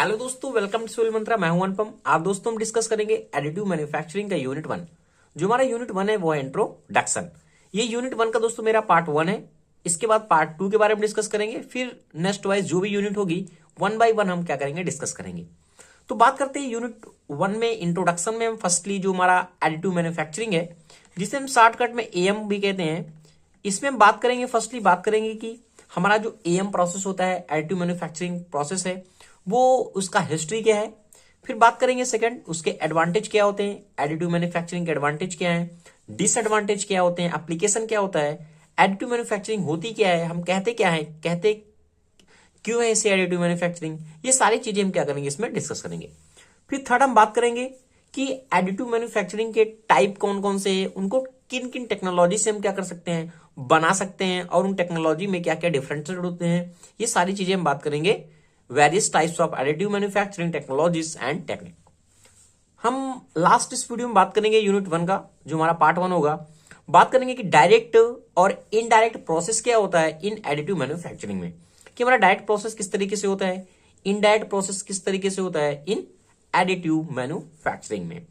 Hello दोस्तों, welcome to civil मंत्रा। मैं हूं अनुपम। आज दोस्तों हम डिस्कस करेंगे एडिटिव मैन्युफैक्चरिंग का यूनिट 1। जो हमारा यूनिट 1 है वो है इंट्रोडक्शन। ये यूनिट 1 का दोस्तों मेरा पार्ट 1 है। इसके बाद पार्ट 2 के बारे में डिस्कस करेंगे। फिर नेक्स्ट वाइज जो भी यूनिट होगी 1 बाय 1 हम क्या करेंगे, डिस्कस करेंगे। तो बात करते हैं यूनिट 1 में इंट्रोडक्शन में। हम फर्स्टली जो हमारा एडिटिव मैन्युफैक्चरिंग है, जिसे हम शॉर्टकट में एएम भी कहते हैं, इसमें हम बात करेंगे। फर्स्टली बात करेंगे कि हमारा जो एएम प्रोसेस होता है, एडिटिव मैन्युफैक्चरिंग प्रोसेस है, वो उसका हिस्ट्री क्या है। फिर बात करेंगे सेकंड, उसके एडवांटेज क्या होते हैं, एडिटिव मैन्युफैक्चरिंग के एडवांटेज क्या है, डिसएडवांटेज क्या होते हैं, एप्लीकेशन क्या होता है, एडिटिव मैन्युफैक्चरिंग होती क्या है, हम कहते क्या है, कहते क्यों है इसे एडिटिव मैन्युफैक्चरिंग। ये सारी चीजें हम क्या करेंगे, इसमें डिस्कस करेंगे। फिर थर्ड हम बात करेंगे कि एडिटिव मैन्युफैक्चरिंग के टाइप कौन कौन से हैं, उनको किन किन टेक्नोलॉजी से हम क्या कर सकते हैं, बना सकते हैं, और उन टेक्नोलॉजी में क्या क्या डिफरेंसेस होते हैं। ये सारी चीजें हम बात करेंगे। Various types of additive manufacturing technologies and technique. हम लास्ट इस वीडियो में बात करेंगे यूनिट 1 का, जो हमारा पार्ट 1 होगा। बात करेंगे कि डायरेक्ट और इनडायरेक्ट प्रोसेस क्या होता है इन एडिटिव मैन्युफैक्चरिंग में, कि हमारा डायरेक्ट प्रोसेस किस तरीके से होता है, इनडायरेक्ट प्रोसेस किस तरीके से होता है इन एडिटिव मैन्युफैक्चरिंग में।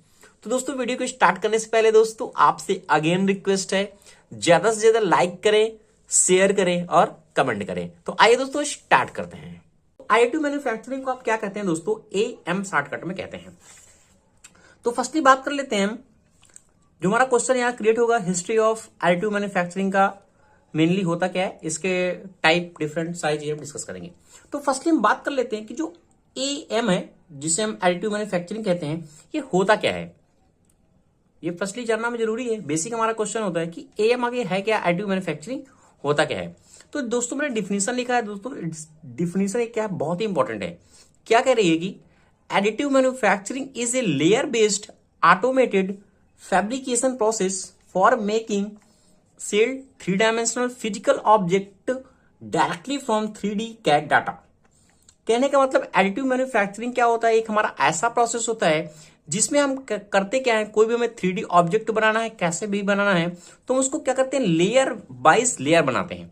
तो दोस्तों वीडियो को स्टार्ट करने से पहले दोस्तों आपसे अगेन रिक्वेस्ट है, ज्यादा से ज्यादा लाइक करें, शेयर करें और कमेंट करें। तो आइए दोस्तों स्टार्ट करते हैं। एडिटिव मैन्युफैक्चरिंग को आप क्या कहते हैं दोस्तों, एएम शॉर्टकट में कहते हैं। तो फर्स्टली बात कर लेते हैं हम, जो हमारा क्वेश्चन यहाँ क्रिएट होगा, हिस्ट्री ऑफ एडिटिव मैन्युफैक्चरिंग का मेनली होता क्या है, इसके टाइप डिफरेंट सारी चीजें डिस्कस करेंगे। तो फर्स्टली हम बात कर लेते हैं कि जो एएम है, जिसे हम एडिटिव मैन्युफैक्चरिंग कहते हैं, ये होता क्या है। ये फर्स्टली जानना में जरूरी है। बेसिक हमारा क्वेश्चन होता है कि एएम आगे है क्या, एडिटिव मैन्युफैक्चरिंग होता क्या है। तो दोस्तों मैंने डिफिनीशन लिखा है। दोस्तों डिफिनीशन क्या है, बहुत ही इंपॉर्टेंट है। क्या कह रही है कि additive manufacturing is a layer based automated fabrication process for making sealed 3 dimensional physical object directly from 3D CAD data. कहने का मतलब एडिटिव मैन्युफैक्चरिंग क्या होता है, एक हमारा ऐसा प्रोसेस होता है जिसमें हम करते क्या है, कोई भी हमें 3D ऑब्जेक्ट बनाना है, कैसे भी बनाना है, तो हम उसको क्या करते हैं, लेयर बाइज लेयर बनाते हैं।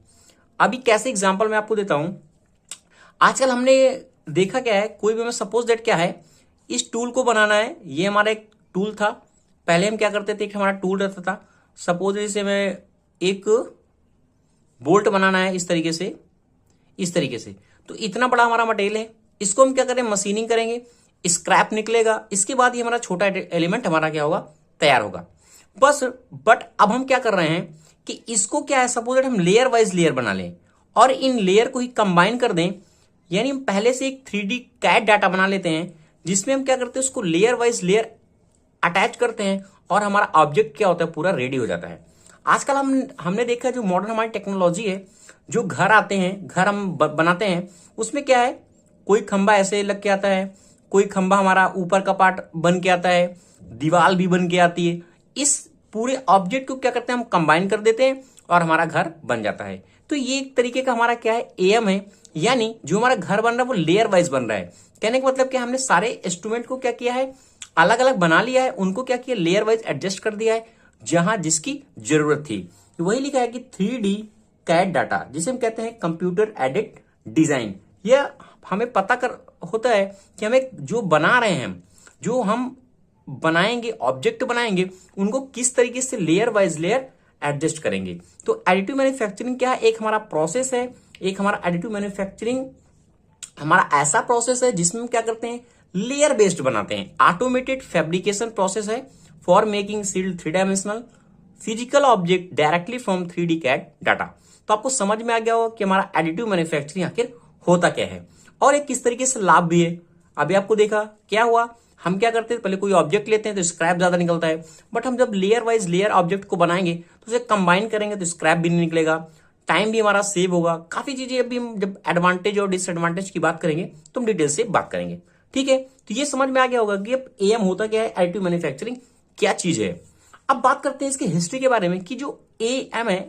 अभी कैसे एग्जांपल मैं आपको देता हूं। आजकल हमने देखा क्या है, कोई भी हमें सपोज दैट क्या है, इस टूल को बनाना है। ये हमारा एक टूल था। पहले हम क्या करते थे, एक हमारा टूल रहता था। सपोज जैसे हमें एक बोल्ट बनाना है इस तरीके से, इस तरीके से। तो इतना बड़ा हमारा मटेरियल है, इसको हम क्या करें, मशीनिंग करेंगे, स्क्रैप निकलेगा। इसके बाद ये हमारा छोटा एलिमेंट हमारा क्या होगा, तैयार होगा बस। बट अब हम क्या कर रहे हैं कि इसको क्या है, सपोज हम लेयर वाइज लेयर बना लें और इन लेयर को ही कंबाइन कर दें। यानी हम पहले से एक 3D कैड डाटा बना लेते हैं, जिसमें हम क्या करते हैं, उसको लेयर वाइज लेयर अटैच करते हैं और हमारा ऑब्जेक्ट क्या होता है, पूरा रेडी हो जाता है। आजकल हमने देखा जो मॉडर्न हमारी टेक्नोलॉजी है, जो घर आते हैं, घर हम बनाते हैं, उसमें क्या है, कोई खंबा ऐसे लग के आता है, कोई खंबा हमारा ऊपर का पार्ट बन के आता है, दीवार भी बन के आती है। इस पूरे ऑब्जेक्ट को क्या करते हैं, हम कंबाइन कर देते हैं और हमारा घर बन जाता है। तो ये एक तरीके का हमारा क्या है, एएम है। यानी जो हमारा घर बन रहा है वो लेयर वाइज बन रहा है। कहने का मतलब कि हमने सारे इंस्ट्रूमेंट को क्या किया है, अलग अलग बना लिया है, उनको क्या किया, लेयर वाइज एडजस्ट कर दिया है जहां जिसकी जरूरत थी। वही लिखा है कि 3D कैड डाटा, जिसे हम कहते हैं कंप्यूटर एडेड डिजाइन। यह हमें पता कर होता है कि हमें जो बना रहे हैं, जो हम बनाएंगे, ऑब्जेक्ट बनाएंगे, उनको किस तरीके से लेयर वाइज लेयर एडजस्ट करेंगे। तो एडिटिव मैन्युफैक्चरिंग क्या है, एक हमारा प्रोसेस है, एक हमारा एडिटिव मैन्युफैक्चरिंग हमारा ऐसा प्रोसेस है जिसमें हम क्या करते हैं, लेयर बेस्ड बनाते हैं। ऑटोमेटेड फैब्रिकेशन प्रोसेस है for making sealed 3 dimensional physical object directly from 3D CAD data. तो आपको समझ में आ गया होगा कि हमारा एडिटिव मैन्युफैक्चरिंग आखिर होता क्या है और एक किस तरीके से लाभ भी है। अभी आपको देखा क्या हुआ, हम क्या करते हैं, पहले कोई ऑब्जेक्ट लेते हैं तो स्क्रैप ज्यादा निकलता है। बट हम जब लेयर वाइज लेयर ऑब्जेक्ट को बनाएंगे तो उसे कंबाइन करेंगे तो स्क्रैप भी नहीं निकलेगा, टाइम भी हमारा सेव होगा। काफी चीजें अभी हम जब एडवांटेज और डिसएडवांटेज की बात करेंगे तो हम डिटेल से बात करेंगे। ठीक है, तो ये समझ में आ गया होगा कि अब एएम होता क्या है, एडिटिव मैन्युफैक्चरिंग क्या चीज है। अब बात करते हैं इसकी हिस्ट्री के बारे में कि जो एएम है,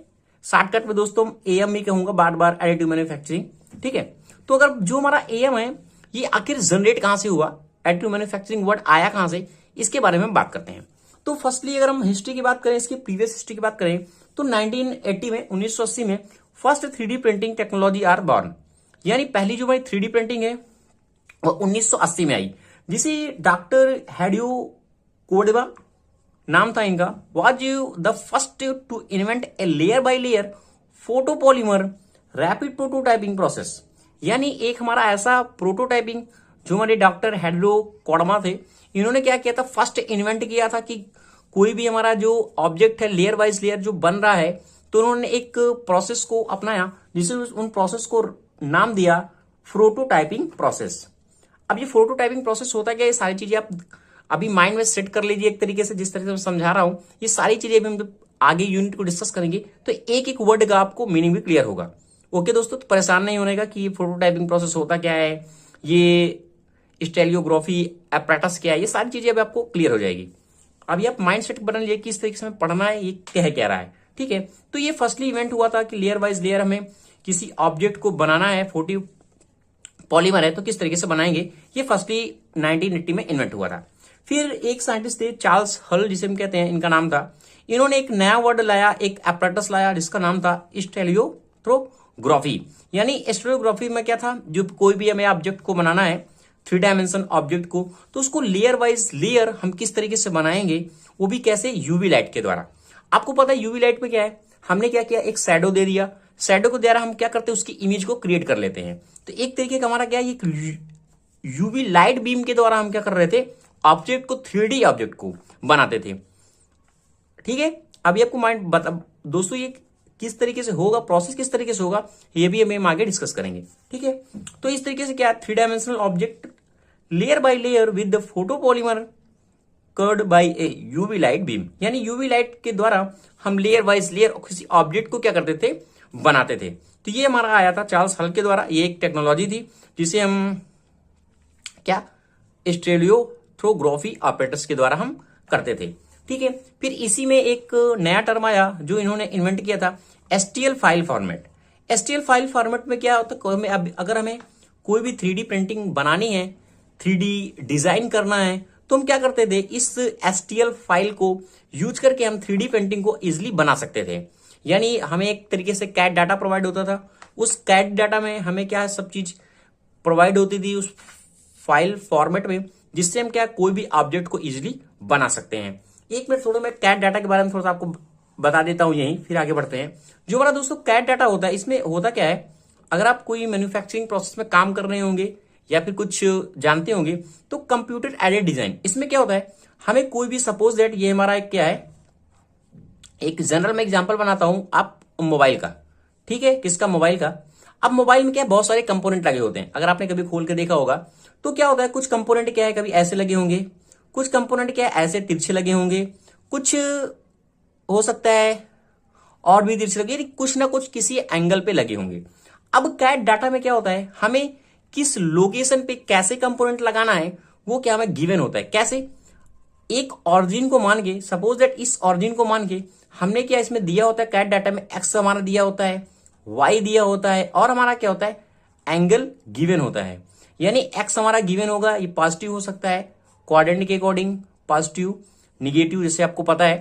शॉर्टकट में दोस्तों एएम ही कहूंगा बार बार, एडिटिव मैन्युफैक्चरिंग। ठीक है, तो अगर जो हमारा एएम है ये आखिर जनरेट कहां से हुआ, एडिटिव मैन्युफैक्चरिंग वर्ड आया कहां से, इसके बारे में हम बात करते हैं। तो फर्स्टली अगर हम हिस्ट्री की बात करें, इसकी प्रीवियस हिस्ट्री की बात करें, तो 1980 में 1980 में first 3D printing technology are born. यानी पहली जो हमारी 3D प्रिंटिंग है वो 1980 में आई, जिसे डॉक्टर हेडियो कोडेबा नाम था इनका, was the first to invent a layer by layer photopolymer rapid prototyping process. यानी एक हमारा ऐसा प्रोटोटाइपिंग जो हमारे डॉक्टर हेडियो कोडेबा थे, इन्होंने क्या किया था, फर्स्ट इन्वेंट किया था कि कोई भी हमारा जो ऑब्जेक्ट है लेयर वाइज लेयर जो बन रहा है, तो उन्होंने एक प्रोसेस को अपनाया जिसे उन प्रोसेस को नाम दिया प्रोटोटाइपिंग प्रोसेस। अब ये प्रोटोटाइपिंग प्रोसेस होता क्या, ये सारी चीजें आप अभी माइंड में सेट कर लीजिए एक तरीके से, जिस तरीके से मैं समझा रहा हूं ये सारी चीजें अभी हम आगे यूनिट को डिस्कस करेंगे तो एक एक वर्ड का आपको मीनिंग भी क्लियर होगा। ओके दोस्तों, तो परेशान नहीं होने का कि ये प्रोटोटाइपिंग प्रोसेस होता क्या है, ये स्टेलियोग्राफी एपरेटस क्या है, ये सारी चीजें अभी आपको क्लियर हो जाएगी। अभी आप माइंड सेट बना लीजिए किस तरीके से हमें पढ़ना है, ये कह रहा है, ठीक है। तो ये फर्स्टली इवेंट हुआ था कि लेयर वाइज लेयर हमें किसी ऑब्जेक्ट को बनाना है, 40 पॉलीमर है तो किस तरीके से बनाएंगे, ये फर्स्टली 1980 में इन्वेंट हुआ था। फिर एक साइंटिस्ट थे चार्ल्स हल जिसे हम कहते हैं, इनका नाम था, इन्होंने एक नया वर्ड लाया, एक एपरेटस लाया जिसका नाम था स्टेलियोग्राफी। यानी स्टेलियोग्राफी में क्या था, जो कोई भी हमें ऑब्जेक्ट को बनाना है 3 डायमेंशन ऑब्जेक्ट को, तो उसको लेयर वाइज लेयर हम किस तरीके से बनाएंगे, वो भी कैसे, यूवी लाइट के द्वारा। आपको पता है यूवी लाइट में क्या है, हमने क्या किया, एक शैडो दे दिया, शैडो के द्वारा हम क्या करते हैं, उसकी इमेज को क्रिएट कर लेते हैं। तो एक तरीके का हमारा क्या है, एक यूवी लाइट बीम के द्वारा हम क्या कर रहे थे, ऑब्जेक्ट को 3D ऑब्जेक्ट को बनाते थे, ठीक है। अभी आपको माइंड बता दोस्तों ये किस तरीके से होगा, प्रोसेस किस तरीके से होगा, ये भी हम आगे डिस्कस करेंगे, ठीक है। तो इस तरीके से क्या, 3 dimensional object layer by layer with the photopolymer cured by a UV light beam. यानी यूवी लाइट के द्वारा हम लेयर वाइज लेयर किसी ऑब्जेक्ट को क्या करते थे, बनाते थे। तो ये हमारा आया था चार्ल्स हल के द्वारा, ये एक टेक्नोलॉजी थी जिसे हम क्या, स्टेलियोग्राफी ऑपरेटर्स के द्वारा हम करते थे, ठीक है। फिर इसी में एक नया टर्म आया जो इन्होंने इन्वेंट किया था, STL file format. STL file format में क्या होता है, अगर हमें कोई भी 3D प्रिंटिंग बनानी है, 3D डिजाइन करना है, तो हम क्या करते थे, इस एसटीएल फाइल को यूज करके हम 3D पेंटिंग को इजिली बना सकते थे। यानी हमें एक तरीके से कैट डाटा प्रोवाइड होता था, उस कैट डाटा में हमें क्या सब चीज प्रोवाइड होती थी उस फाइल फॉर्मेट में, जिससे हम क्या कोई भी ऑब्जेक्ट को इजिली बना सकते हैं। एक मिनट थोड़ा मैं कैट डाटा के बारे में थोड़ा सा आपको बता देता हूं यहीं, फिर आगे बढ़ते हैं। जो हमारा दोस्तों कैट डाटा होता है, इसमें होता क्या है, अगर आप कोई मैन्युफैक्चरिंग प्रोसेस में काम कर रहे होंगे या फिर कुछ जानते होंगे, तो कंप्यूटर एडेड डिजाइन, इसमें क्या होता है, हमें कोई भी सपोज दैट ये हमारा एक क्या है, एक जनरल में एग्जांपल बनाता हूं आप मोबाइल का, ठीक है, किसका, मोबाइल का। अब मोबाइल में क्या है, बहुत सारे कंपोनेंट लगे होते हैं, अगर आपने कभी खोल के देखा होगा तो क्या होता है, कुछ कंपोनेंट क्या है, कभी ऐसे लगे होंगे, कुछ कंपोनेंट क्या है ऐसे तिरछे लगे होंगे, कुछ हो सकता है और भी तिरछे लगे, कुछ ना कुछ किसी एंगल पे लगे होंगे। अब कैट डाटा में क्या होता है, हमें किस लोकेशन पे कैसे कंपोनेंट लगाना है वो क्या हमें गिवन होता है। कैसे, एक ऑरिजिन को मान के, सपोज दैट इस ऑरिजिन को मान के हमने क्या इसमें दिया होता है, कैट डाटा में एक्स हमारा दिया होता है, वाई दिया होता है, और हमारा क्या होता है, एंगल गिवन होता है। यानी एक्स हमारा गिवन होगा, ये पॉजिटिव हो सकता है, क्वाड्रेंट के अकॉर्डिंग पॉजिटिव निगेटिव जैसे आपको पता है।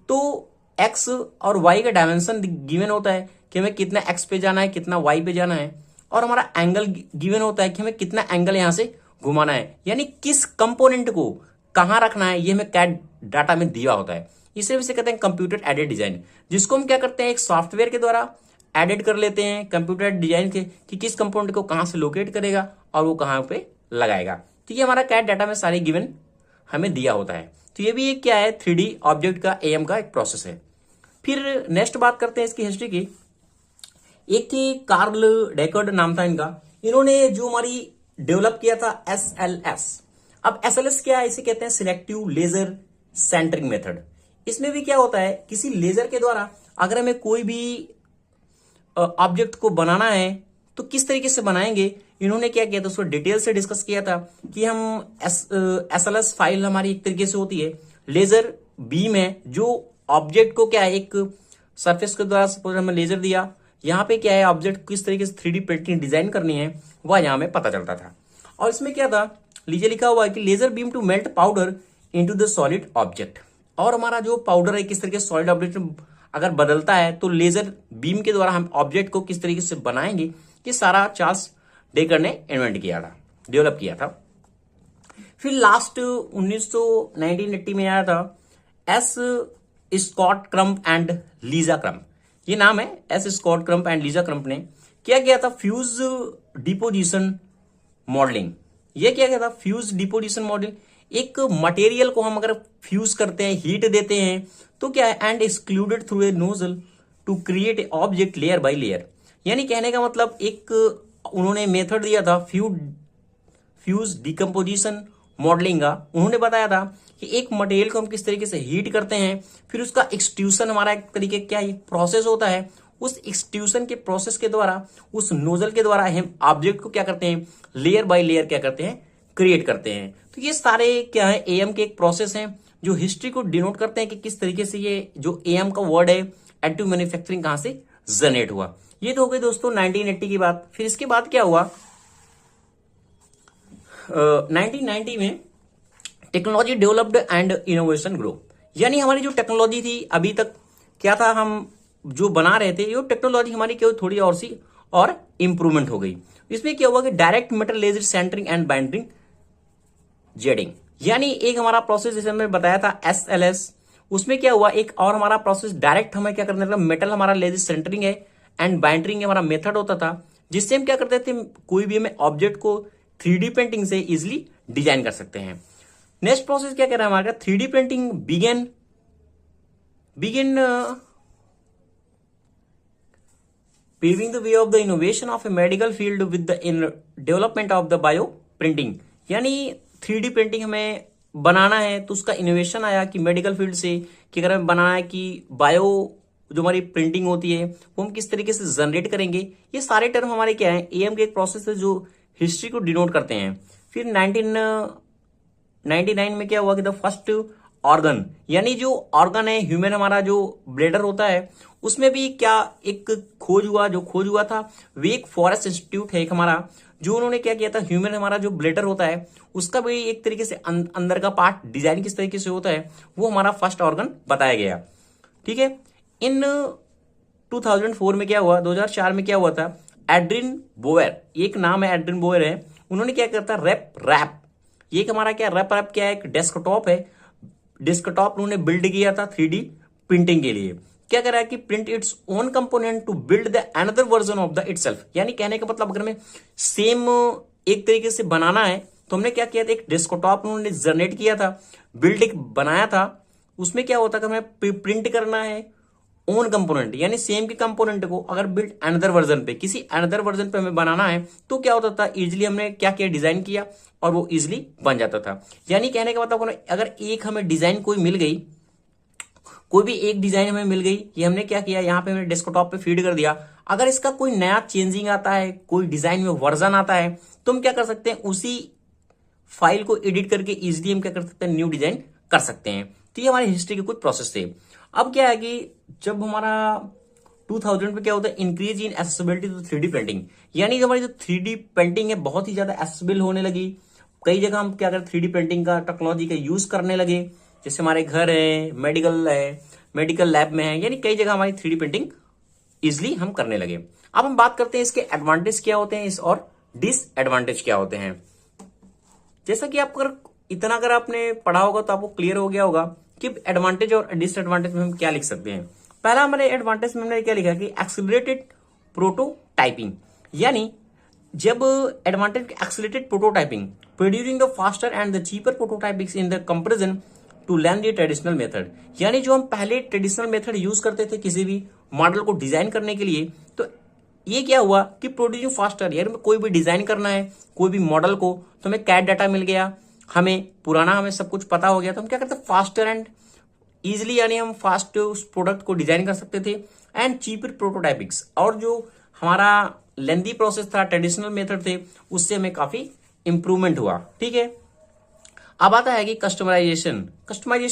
तो एक्स और वाई का डायमेंशन गिवन होता है कि हमें कितना एक्स पे जाना है, कितना वाई पे जाना है, और हमारा एंगल गिवन होता है कि हमें कितना एंगल यहां से घुमाना है, यानी किस कंपोनेंट को कहां रखना है, ये हमें कैट डाटा में दिया होता है। इसे कहते हैं कंप्यूटर एडेड डिजाइन, जिसको हम क्या करते हैं, एक सॉफ्टवेयर के द्वारा एडेड कर लेते हैं कंप्यूटर डिजाइन के, कि किस कंपोनेंट को कहां से लोकेट करेगा और वो कहां पे लगाएगा। तो ये हमारा कैट डाटा में सारे गिवन हमें दिया होता है। तो ये भी एक क्या है, 3D ऑब्जेक्ट का एएम का एक प्रोसेस है। फिर नेक्स्ट बात करते हैं इसकी हिस्ट्री की। एक थी कार्ल डेकर्ड नाम था इनका, इन्होंने जो हमारी डेवलप किया था SLS। अब SLS क्या है, इसे कहते हैं सिलेक्टिव लेजर सेंटरिंग मेथड। इसमें भी क्या होता है, किसी लेजर के द्वारा अगर हमें कोई भी ऑब्जेक्ट को बनाना है तो किस तरीके से बनाएंगे, इन्होंने क्या किया था उसको डिटेल से डिस्कस किया था कि हम SLS फाइल हमारी एक तरीके से होती है लेजर बीम है, जो ऑब्जेक्ट को क्या है एक सरफेस के द्वारा सपोज हमें लेजर दिया, यहाँ पे क्या है ऑब्जेक्ट किस तरीके से 3D प्रिंटिंग डिजाइन करनी है वह यहाँ में पता चलता था। और इसमें क्या था, नीचे लिखा हुआ है कि laser beam to melt powder into the solid object. और हमारा जो पाउडर है किस तरीके से सॉलिड ऑब्जेक्ट अगर बदलता है तो लेजर बीम के द्वारा हम ऑब्जेक्ट को किस तरीके से बनाएंगे, ये सारा चार्ल्स डेकर ने इन्वेंट किया था। डेवलप किया था। फिर लास्ट 1980 में आया था S Scott Crump and Lisa Crump, ये नाम है, S Scott Crump and Lisa Crump ने क्या किया था, फ्यूज डिपोजिशन मॉडलिंग। ये क्या था, फ्यूज डिपोजिशन मॉडल, एक मटेरियल को हम अगर फ्यूज करते हैं, हीट देते हैं तो क्या है, and excluded through a nozzle to create a object layer by layer. यानी कहने का मतलब एक उन्होंने मेथड दिया था फ्यूज डिकम्पोजिशन मॉडलिंग का। उन्होंने बताया था कि एक मटेरियल को हम किस तरीके से हीट करते हैं, फिर उसका एक्सट्रूशन हमारा एक तरीके क्या प्रोसेस होता है, उस एक्सट्रूशन के प्रोसेस के द्वारा, उस नोजल के द्वारा हम ऑब्जेक्ट को क्या करते हैं, लेयर बाय लेयर क्या करते हैं, क्रिएट करते हैं। तो ये सारे क्या है, एएम के एक प्रोसेस हैं जो हिस्ट्री को डिनोट करते हैं कि किस तरीके से ये जो एएम का वर्ड है एडिटिव मैन्युफैक्चरिंग कहां से जनरेट हुआ। ये तो हो गई दोस्तों 1980 की बात। फिर इसके बाद क्या हुआ, 1990 में technology developed and innovation grow. यानी हमारी जो टेक्नोलॉजी थी अभी तक क्या था, हम जो बना रहे थे, ये टेक्नोलॉजी हमारी क्या थोड़ी और सी और इंप्रूवमेंट हो गई। इसमें क्या हुआ कि direct metal laser sintering and binding jetting, यानी एक हमारा प्रोसेस जैसे मैंने बताया था SLS, उसमें क्या हुआ, एक और हमारा प्रोसेस डायरेक्ट हमें क्या करना था, मेटल हमारा लेजर सेंटरिंग है एंड बाइंडिंग हमारा मेथड होता था, जिससे हम क्या करते थे, कोई भी हमें ऑब्जेक्ट को 3D पेंटिंग से इजिली डिजाइन कर सकते हैं। नेक्स्ट प्रोसेस क्या कह रहा है हमारा, 3D printing begin paving the way of the innovation of a medical field with the development of the bio printing। यानी 3D प्रिंटिंग हमें बनाना है तो उसका इनोवेशन आया कि मेडिकल फील्ड से कि अगर हमें बनाना है कि बायो जो हमारी प्रिंटिंग होती है वो हम किस तरीके से जनरेट करेंगे। ये सारे टर्म हमारे क्या है, एएम के एक प्रोसेस है जो हिस्ट्री को डिनोट करते हैं। फिर 1999 में क्या हुआ कि द फर्स्ट ऑर्गन, यानी जो ऑर्गन है ह्यूमन हमारा जो ब्लेडर होता है, उसमें भी क्या एक खोज हुआ था, वेक फॉरेस्ट इंस्टीट्यूट है एक हमारा, जो उन्होंने क्या किया था, ह्यूमन हमारा जो ब्लेडर होता है उसका भी एक तरीके से अंदर का पार्ट डिजाइन किस तरीके से होता है, वो हमारा फर्स्ट ऑर्गन बताया गया। ठीक है। इन 2004 में क्या हुआ, 2004 में क्या हुआ था, एड्रिन बोयर, एक नाम है एड्रिन बोयर है, उन्होंने क्या करता रैप, ये हमारा क्या रैप क्या है, एक डेस्कटॉप है, डेस्कटॉप उन्होंने बिल्ड किया था 3D प्रिंटिंग के लिए। क्या कर रहा है कि print its own component to build the another version of the itself. यानी कहने का मतलब अगर हमें सेम एक तरीके से बनाना है तो हमने क्या किया था, एक डेस्कटॉप उन्होंने जनरेट किया था, बिल्ड एक बनाया था, उसमें क्या होता है कि हमें प्रिंट करना है ओन कंपोनेंट, यानी सेम के कंपोनेंट को अगर बिल्ड अनदर वर्जन पे, किसी अनदर वर्जन पे हमें बनाना है तो क्या होता था, इजिली हमने क्या किया, डिजाइन किया और वो इजिली बन जाता था। यानी कहने का मतलब अगर एक हमें डिजाइन कोई मिल गई, कोई भी एक डिजाइन हमें मिल गई, ये हमने क्या किया, यहाँ पे हमने डेस्कटॉप पे फीड कर दिया, अगर इसका कोई नया चेंजिंग आता है, कोई डिजाइन में वर्जन आता है तो हम क्या कर सकते हैं, उसी फाइल को एडिट करके इजिली हम क्या कर सकते हैं, न्यू डिजाइन कर सकते हैं। तो ये हमारी हिस्ट्री के कुछ प्रोसेस थे। अब क्या है कि जब हमारा 2000 पे क्या होता है, increase in accessibility to 3D printing, यानी जो हमारी जो 3D प्रिंटिंग है बहुत ही ज्यादा एक्सेसिबल होने लगी। कई जगह हम क्या करें, 3D प्रिंटिंग का टेक्नोलॉजी का यूज करने लगे, जैसे हमारे घर है, मेडिकल लैब में है, यानी कई जगह हमारी 3D प्रिंटिंग इजिली हम करने लगे। अब हम बात करते हैं इसके एडवांटेज क्या होते हैं, इस और डिसएडवांटेज क्या होते हैं। जैसा कि आप इतना अगर आपने पढ़ा होगा तो आपको क्लियर हो गया होगा कि एडवांटेज और डिसएडवांटेज में हम क्या लिख सकते हैं। पहला हमारे एडवांटेज में हमने क्या लिखा कि एक्सेलरेटेड प्रोटोटाइपिंग, यानी जब advantage accelerated prototyping producing the faster and the cheaper prototypings in the comparison to learn the traditional method. यानी जो हम पहले ट्रेडिशनल मेथड यूज करते थे किसी भी मॉडल को डिजाइन करने के लिए, तो ये क्या हुआ कि प्रोड्यूसिंग फास्टर, यानी कोई भी डिजाइन करना है कोई भी मॉडल को, तो हमें कैड डाटा मिल गया, हमें पुराना हमें सब कुछ पता हो गया, तो हम क्या करते हैं, फास्टर एंड इजिली, यानी हम फास्ट उस प्रोडक्ट को डिजाइन कर सकते थे, एंड चीपर प्रोटोटाइपिक्स, और जो हमारा लेंदी प्रोसेस था, ट्रेडिशनल मेथड थे, उससे हमें काफी इंप्रूवमेंट हुआ। ठीक है। अब आता है कि कस्टमाइजेशन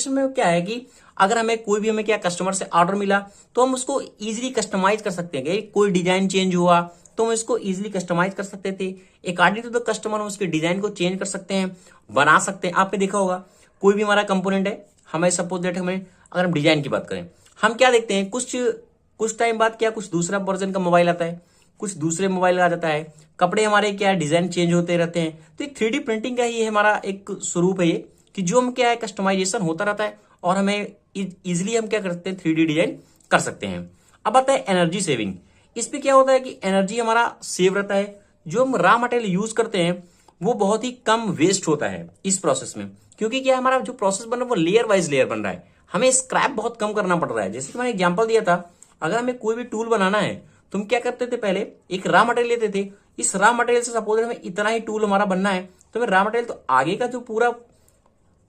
में क्या है कि अगर हमें कोई भी हमें क्या कस्टमर से ऑर्डर मिला तो हम उसको इजीली कस्टमाइज कर सकते हैं। कोई डिजाइन चेंज हुआ तो हम इसको इजीली कस्टमाइज कर सकते थे, अकॉर्डिंग टू द कस्टमर हम उसके डिजाइन को चेंज कर सकते हैं, बना सकते हैं। आपने देखा होगा कोई भी हमारा कंपोनेंट है, हमें सपोज दैट हमें अगर हम डिजाइन की बात करें, हम क्या देखते हैं, कुछ टाइम बाद क्या कुछ दूसरा वर्जन का मोबाइल आता है, कुछ दूसरे मोबाइल आ जाता है, कपड़े हमारे क्या डिजाइन चेंज होते रहते हैं। तो एक 3D प्रिंटिंग का ही हमारा एक स्वरूप है ये, कि जो हम क्या है कस्टमाइजेशन होता रहता है और हमें इजिली हम क्या करते हैं 3D डिजाइन कर सकते हैं। अब आता है एनर्जी सेविंग। इस पे क्या होता है कि एनर्जी हमारा सेव रहता है, जो हम रॉ मटेरियल यूज करते हैं वो बहुत ही कम वेस्ट होता है इस प्रोसेस में, क्योंकि क्या हमारा जो प्रोसेस बन रहा है वो लेयर वाइज लेयर बन रहा है, हमें स्क्रैप बहुत कम करना पड़ रहा है। जैसे कि मैंने एग्जांपल दिया था, अगर हमें कोई भी टूल बनाना है तो हम क्या करते थे, पहले एक रॉ मटेरियल लेते थे, इस रॉ मटेरियल से सपोज हमें इतना ही टूल हमारा बनना है, तो हमें रॉ मटेरियल तो आगे का जो पूरा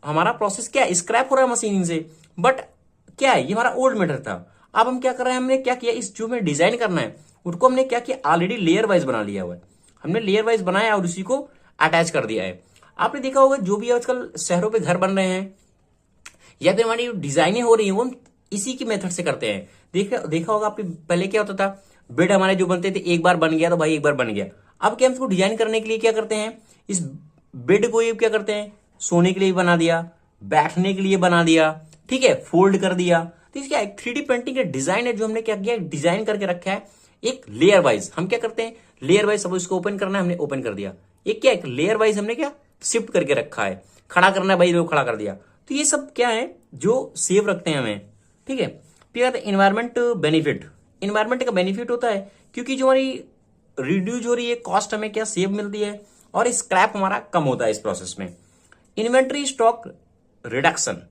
हमारा प्रोसेस क्या है स्क्रैप हो रहा है मशीनिंग से, बट क्या है ये हमारा ओल्ड मेथड था। अब हम क्या कर रहे हैं, हमने क्या किया, इस जो हमें डिजाइन करना है उसको हमने क्या किया ऑलरेडी लेयर वाइज बना लिया हुआ है, हमने लेयर वाइज बनाया और उसी को अटैच कर दिया है। आपने देखा होगा जो भी आजकल शहरों पे घर बन रहे हैं या फिर हमारी डिजाइनें हो रही हैं वो हम इसी की मेथड से करते हैं। देखा होगा आपने पहले क्या होता था, बेड हमारे जो बनते थे एक बार बन गया तो भाई एक बार बन गया। अब क्या हम इसको डिजाइन करने के लिए क्या करते हैं, इस बेड को ये क्या करते हैं सोने के लिए बना दिया, बैठने के लिए बना दिया, ठीक है, फोल्ड कर दिया। तो इसका एक 3D प्रिंटिंग का डिजाइन है जो हमने क्या किया डिजाइन करके रखा है एक लेयर वाइज। हम क्या करते हैं लेयर वाइज, सब इसको ओपन करना है हमने ओपन कर दिया, एक क्या एक लेयर वाइज हमने क्या शिफ्ट करके रखा है, खड़ा करना है भाई लोग खड़ा कर दिया। तो ये सब क्या है जो सेव रखते हैं हमें, ठीक है। फिर एनवायरमेंट बेनिफिट, एनवायरमेंट का बेनिफिट होता है क्योंकि जो हमारी रिड्यूज हो रही है कॉस्ट हमें क्या सेव मिलती है और स्क्रैप हमारा कम होता है इस प्रोसेस में। इन्वेंट्री स्टॉक रिडक्शन,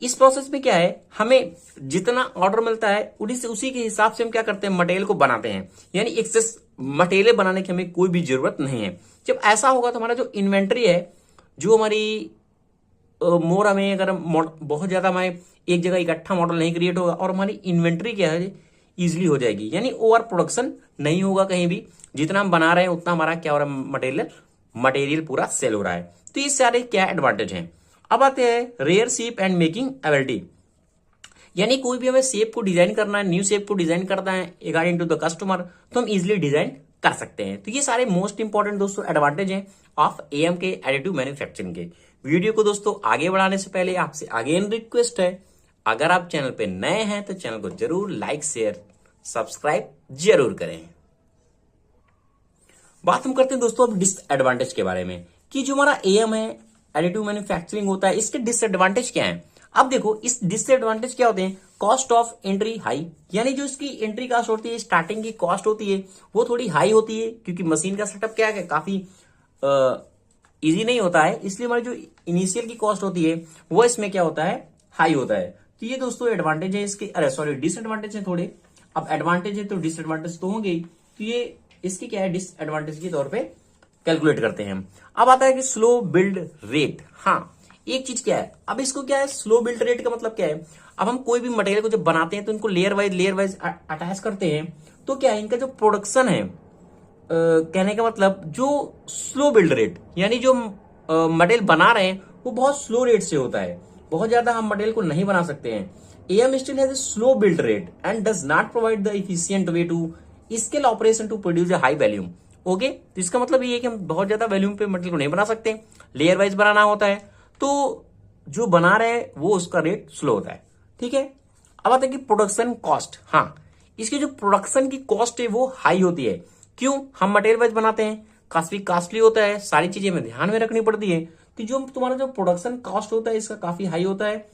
इस प्रोसेस में क्या है हमें जितना ऑर्डर मिलता है उसी के हिसाब से हम क्या करते हैं मटेरियल को बनाते हैं, यानी एक्सेस मटेरियल बनाने की हमें कोई भी जरूरत नहीं है। जब ऐसा होगा तो हमारा जो इन्वेंट्री है जो हमारी मोर हमें अगर बहुत ज्यादा हमारे एक जगह इकट्ठा मॉडल नहीं क्रिएट होगा और हमारी इन्वेंट्री क्या है इजिली हो जाएगी, यानी ओवर प्रोडक्शन नहीं होगा कहीं भी, जितना हम बना रहे हैं उतना हमारा क्या हो रहा है मटेरियल पूरा सेल हो रहा है। तो ये सारे क्या एडवांटेज हैं। अब आते हैं rare shape and making ability, यानी कोई भी हमें शेप को डिजाइन करना है, न्यू शेप को डिजाइन करना है अकॉर्डिंग टू द कस्टमर, तो हम इजिली डिजाइन कर सकते हैं। तो ये सारे मोस्ट इंपॉर्टेंट दोस्तों एडवांटेज हैं ऑफ एएम के एडिटिव मैन्युफैक्चरिंग के। वीडियो को दोस्तों आगे बढ़ाने से पहले आपसे अगेन रिक्वेस्ट है, अगर आप चैनल पे नए हैं तो चैनल को जरूर लाइक शेयर सब्सक्राइब जरूर करें। बात हम करते हैं दोस्तों अब डिसएडवांटेज के बारे में, कि जो हमारा एएम है एडिटिव मैन्युफैक्चरिंग होता है इसके डिसएडवांटेज क्या है। अब देखो इस डिसएडवांटेज क्या होते हैं, कॉस्ट ऑफ एंट्री हाई, यानी जो इसकी एंट्री कॉस्ट होती है स्टार्टिंग की कॉस्ट होती है वो थोड़ी हाई होती है, क्योंकि मशीन का सेटअप क्या है काफी इजी नहीं होता है, इसलिए हमारी जो इनिशियल की कॉस्ट होती है वो इसमें क्या होता है हाई होता है। तो ये दोस्तों एडवांटेज है इसके, अरे सॉरी डिसएडवांटेज है थोड़े। अब एडवांटेज है तो डिसएडवांटेज तो होंगे ही, तो ये इसके क्या है डिसएडवांटेज के तौर पे कैलकुलेट करते हैं हम। अब आता है कि स्लो बिल्ड रेट। हाँ एक चीज क्या है, अब इसको क्या है स्लो बिल्ड रेट का मतलब क्या है, अब हम कोई भी मटेरियल को जब बनाते हैं तो इनको लेयर वाइज अटैच करते हैं, तो क्या है इनका जो प्रोडक्शन है कहने का मतलब जो स्लो बिल्ड रेट, यानी जो मटेरियल बना रहे हैं वो बहुत स्लो रेट से होता है, बहुत ज्यादा हम मटेरियल को नहीं बना सकते हैं। AM still has a slow build rate and does not provide the efficient way to scale operation to produce a high volume. Okay, तो इसका मतलब ये है कि हम बहुत ज्यादा वैल्यूम पे मटेरियल को नहीं बना सकते, लेयर वाइज बनाना होता है, तो जो बना रहे हैं वो उसका रेट स्लो होता है, ठीक है। अब आता है कि प्रोडक्शन कॉस्ट। हाँ इसकी जो प्रोडक्शन की कॉस्ट है वो हाई होती है, क्यों, हम मटेरियल वाइज बनाते हैं, काफी कॉस्टली होता है, सारी चीजें हमें ध्यान में रखनी पड़ती है, तो जो तुम्हारा जो प्रोडक्शन कॉस्ट होता है इसका काफी हाई होता है।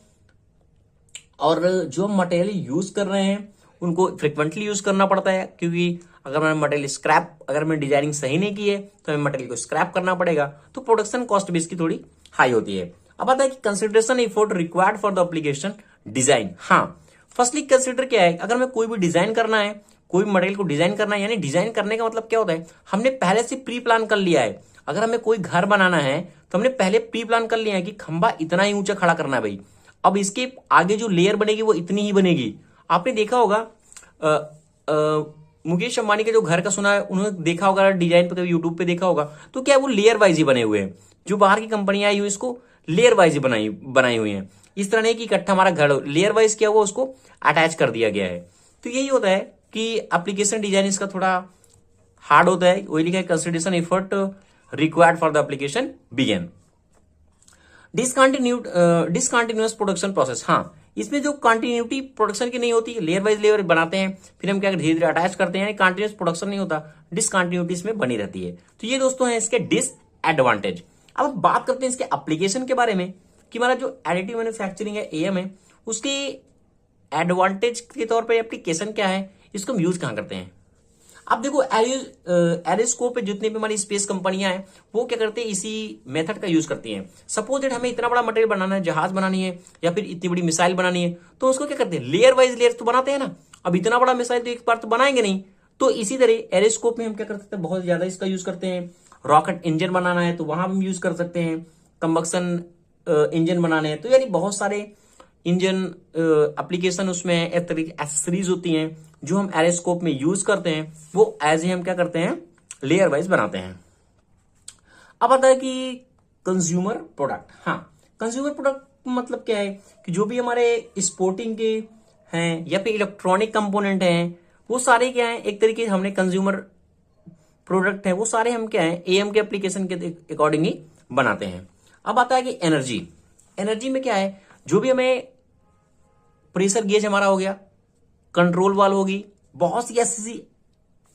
और जो हम मटेरियल यूज कर रहे हैं उनको फ्रिक्वेंटली यूज करना पड़ता है, क्योंकि अगर मैंने मटेरियल स्क्रैप, अगर मैंने डिजाइनिंग सही नहीं की है तो हमें मटेरियल को स्क्रैप करना पड़ेगा, तो प्रोडक्शन कॉस्ट भी इसकी थोड़ी हाई होती है। अब आता है कि consideration effort required for the application design. हाँ फर्स्टली कंसिडर क्या है, अगर हमें कोई भी डिजाइन करना है, कोई मटेरियल को डिजाइन करना है, यानी डिजाइन करने का मतलब क्या होता है, हमने पहले से प्री प्लान कर लिया है। अगर हमें कोई घर बनाना है तो हमने पहले प्री प्लान कर लिया है कि खंबा इतना ही ऊंचा खड़ा करना है भाई, अब इसके आगे जो लेयर बनेगी वो इतनी ही बनेगी। आपने देखा होगा मुकेश अंबानी के जो घर का सुना है, उन्होंने देखा होगा डिजाइन पे, यूट्यूब पे देखा होगा, तो क्या वो लेयर वाइज ही बने हुए हैं, जो बाहर की कंपनियां आई हुई इसको लेयर वाइज ही बनाई हुई हैं, इस तरह नहीं कि इकट्ठा हमारा घर लेयर वाइज किया हुआ उसको अटैच कर दिया गया है। तो यही होता है कि एप्लीकेशन डिजाइन इसका थोड़ा हार्ड होता है, वही लिखा है consideration effort required for the application begin. Discontinuous production process. हाँ इसमें जो कंटिन्यूटी प्रोडक्शन की नहीं होती, लेयर बाइज लेयर बनाते हैं, फिर हम क्या धीरे धीरे अटैच करते हैं, कंटिन्यूस प्रोडक्शन नहीं होता, डिसकंटिन्यूटी इसमें बनी रहती है। तो ये दोस्तों है इसके डिसएडवांटेज। अब बात करते हैं इसके एप्लीकेशन के बारे में कि हमारा जो एडिटिव मैन्युफैक्चरिंग है एएम है, उसकी एडवांटेज के तौर पे एप्लीकेशन क्या है, इसको हम यूज कहां करते हैं। अब देखो एरोस्कोप पे जितनी भी हमारी स्पेस कंपनियां हैं वो क्या करते हैं, इसी मेथड का यूज करती हैं। सपोज दैट हमें इतना बड़ा मटेरियल बनाना है, जहाज बनानी है या फिर इतनी बड़ी मिसाइल बनानी है, तो उसको क्या करते हैं, लेयर वाइज लेयर तो बनाते हैं ना। अब इतना बड़ा मिसाइल तो एक बार तो बनाएंगे नहीं, तो इसी तरह एरोस्कोप में हम क्या कर सकते हैं, बहुत ज्यादा इसका यूज करते हैं। रॉकेट इंजन बनाना है तो वहां हम यूज कर सकते हैं, कंबक्शन इंजन बनाने हैं, तो यानी बहुत सारे इंजन एप्लीकेशन उसमें एक्सेसरीज होती हैं जो हम एरोस्कोप में यूज करते हैं, वो एज ए हम क्या करते हैं, लेयर वाइज बनाते हैं। अब आता है कि कंज्यूमर प्रोडक्ट। हाँ, कंज्यूमर प्रोडक्ट मतलब क्या है कि जो भी हमारे स्पोर्टिंग के हैं या फिर इलेक्ट्रॉनिक कंपोनेंट हैं, वो सारे क्या है, एक तरीके से हमने कंज्यूमर प्रोडक्ट है, वो सारे हम क्या है, एएम के एप्लीकेशन के अकॉर्डिंग ही बनाते हैं। अब आता है कि एनर्जी। एनर्जी में क्या है, जो भी हमें प्रेशर गेज हमारा हो गया, कंट्रोल वाल होगी, बहुत सी ऐसी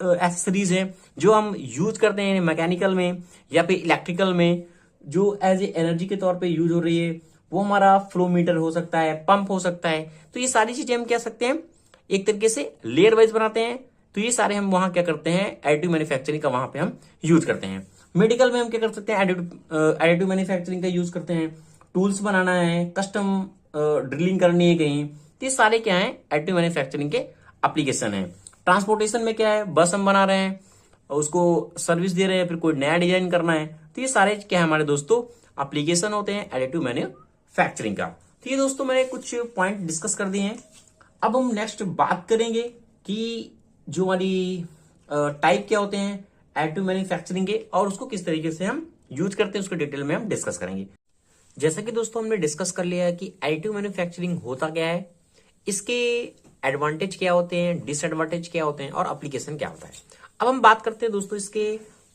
एक्सेसरीज हैं जो हम यूज करते हैं मैकेनिकल में या फिर इलेक्ट्रिकल में, जो एज ए एनर्जी के तौर पे यूज हो रही है। वो हमारा फ्लो मीटर हो सकता है, पंप हो सकता है। तो ये सारी चीजें हम क्या सकते हैं, एक तरीके से लेयर वाइज बनाते हैं। तो ये सारे हम वहां क्या करते हैं, एडिटिव मैन्युफैक्चरिंग का वहां पे हम यूज करते हैं। मेडिकल में हम क्या कर सकते हैं, एडिटिव मैन्युफैक्चरिंग का यूज करते हैं। टूल्स बनाना है, कस्टम ड्रिलिंग करनी है कहीं, तो ये सारे क्या है, एडिटिव मैन्युफैक्चरिंग के एप्लीकेशन है। ट्रांसपोर्टेशन में क्या है, बस हम बना रहे हैं, उसको सर्विस दे रहे हैं, फिर कोई नया डिजाइन करना है, तो ये सारे क्या है हमारे दोस्तों एप्लीकेशन होते हैं एडिटिव मैन्युफैक्चरिंग का। तो ये दोस्तों मैंने कुछ पॉइंट डिस्कस कर दिए हैं। अब हम नेक्स्ट बात करेंगे कि जो हमारी टाइप क्या होते हैं एडिटिव मैन्युफैक्चरिंग के, और उसको किस तरीके से हम यूज करते हैं, उसको डिटेल में हम डिस्कस करेंगे। जैसा कि दोस्तों हमने डिस्कस कर लिया है कि एडिटिव मैन्युफैक्चरिंग होता क्या है, इसके एडवांटेज क्या होते हैं, डिसएडवांटेज क्या होते हैं, और एप्लीकेशन क्या होता है। अब हम बात करते हैं दोस्तों इसके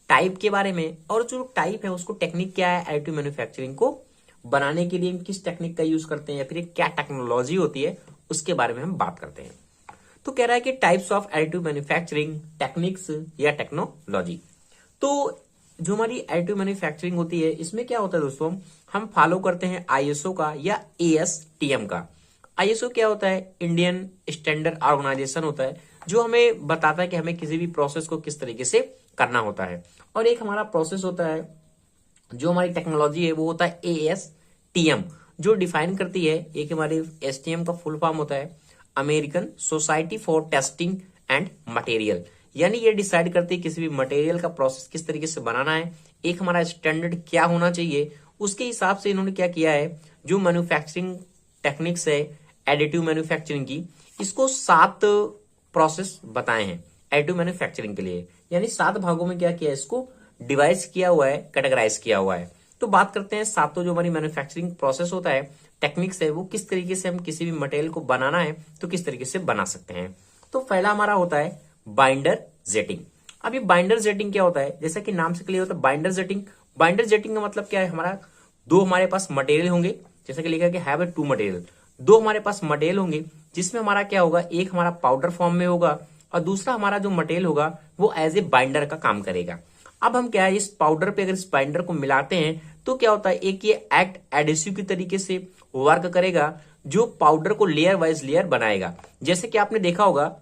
टाइप के बारे में, और जो टाइप है उसको टेक्निक क्या है, एडिटिव मैन्युफैक्चरिंग को बनाने के लिए हम किस टेक्निक का यूज करते हैं या फिर क्या टेक्नोलॉजी होती है, उसके बारे में हम बात करते हैं। तो कह रहा है कि types of additive manufacturing techniques या टेक्नोलॉजी। तो जो हमारी एडिटिव मैन्युफैक्चरिंग होती है, इसमें क्या होता है दोस्तों, हम फॉलो करते हैं आईएसओ का या एएसटीएम का। आईएसओ क्या होता है, इंडियन स्टैंडर्ड ऑर्गेनाइजेशन होता है, जो हमें बताता है कि हमें किसी भी प्रोसेस को किस तरीके से करना होता है। और एक हमारा प्रोसेस होता है, जो हमारी टेक्नोलॉजी है, वो होता है एएसटीएम, जो डिफाइन करती है। एक हमारे एसटीएम का फुल फॉर्म होता है American society for testing and material, यानी ये डिसाइड करती है किसी भी मटेरियल का प्रोसेस किस तरीके से बनाना है, एक हमारा स्टैंडर्ड क्या होना चाहिए, उसके हिसाब से इन्होंने क्या किया है, जो मैन्युफैक्चरिंग टेक्निक्स है एडिटिव मैन्युफैक्चरिंग की, इसको 7 प्रोसेस बताए हैं एडिटिव मैन्युफैक्चरिंग के लिए, यानी 7 भागों में क्या किया है, इसको डिवाइड किया हुआ है, कैटेगराइज किया हुआ है। तो बात करते हैं 7 जो हमारी मैन्युफैक्चरिंग प्रोसेस होता है, टेक्निक्स है, वो किस तरीके से हम किसी भी मटेरियल को बनाना है तो किस तरीके से बना सकते हैं। तो पहला हमारा होता है बाइंडर जेटिंग। अब ये बाइंडर जेटिंग क्या होता है, जैसा कि नाम से क्लियर होता है बाइंडर जेटिंग। बाइंडर जेटिंग का मतलब क्या है, हमारा दो हमारे पास मटेरियल होंगे, जैसा कि लिखा है कि हैव ए 2 मटेरियल, दो हमारे पास मटेरियल होंगे, जिसमें हमारा क्या होगा, एक हमारा पाउडर फॉर्म में होगा और दूसरा हमारा जो मटेरियल होगा वो एज ए बाइंडर का काम करेगा। अब हम क्या है, इस पाउडर पे अगर इस बाइंडर को मिलाते हैं तो क्या होता है, एक ये एक्ट एडेसिव की तरीके से वर्क करेगा, जो पाउडर को लेयर वाइज लेयर बनाएगा। जैसे कि आपने देखा होगा,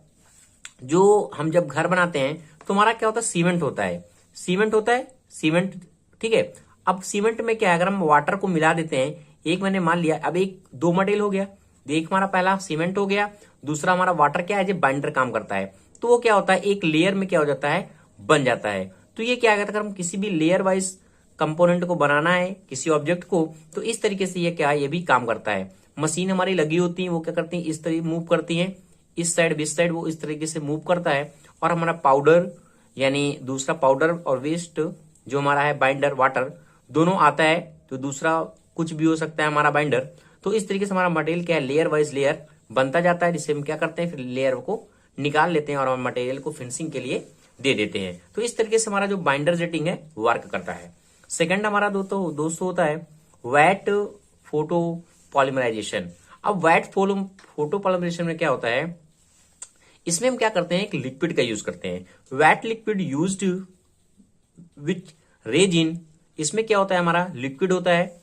जो हम जब घर बनाते हैं तो हमारा क्या होता है, सीमेंट होता है, सीमेंट होता है, सीमेंट, ठीक है। अब सीमेंट में क्या है, अगर हम वाटर को मिला देते हैं, एक मैंने मान लिया, अब एक 2 मटेरियल हो गया, एक हमारा पहला सीमेंट हो गया, दूसरा हमारा वाटर क्या है, जो बाइंडर काम करता है, तो वो क्या होता है, एक लेयर में क्या हो जाता है, बन जाता है। तो ये क्या है, अगर हम किसी भी लेयर वाइज कंपोनेंट को बनाना है, किसी ऑब्जेक्ट को, तो इस तरीके से ये क्या है, ये भी काम करता है। मशीन हमारी लगी होती है, वो क्या करती है, इस तरीके मूव करती है, इस साइड इस साइड, वो इस तरीके से मूव करता है। और हमारा पाउडर यानी दूसरा पाउडर और वेस्ट जो हमारा है बाइंडर वाटर, दोनों आता है, तो दूसरा कुछ भी हो सकता है हमारा बाइंडर। तो इस तरीके से हमारा मटेरियल क्या है, लेयर वाइज लेयर बनता जाता है, जिससे हम क्या करते हैं, फिर लेयर को निकाल लेते हैं और हम मटेरियल को फिनिशिंग के लिए दे देते हैं। तो इस तरीके से हमारा जो बाइंडर जेटिंग है वर्क करता है। सेकंड हमारा दोस्तों होता है वेट फोटो पॉलीमराइजेशन। अब वेट फोटो पॉलीमराइजेशन में क्या होता है, इसमें हम क्या करते हैं, एक लिक्विड का यूज करते हैं, वेट लिक्विड यूज्ड विच रेजिन। इसमें क्या होता है, हमारा लिक्विड होता है,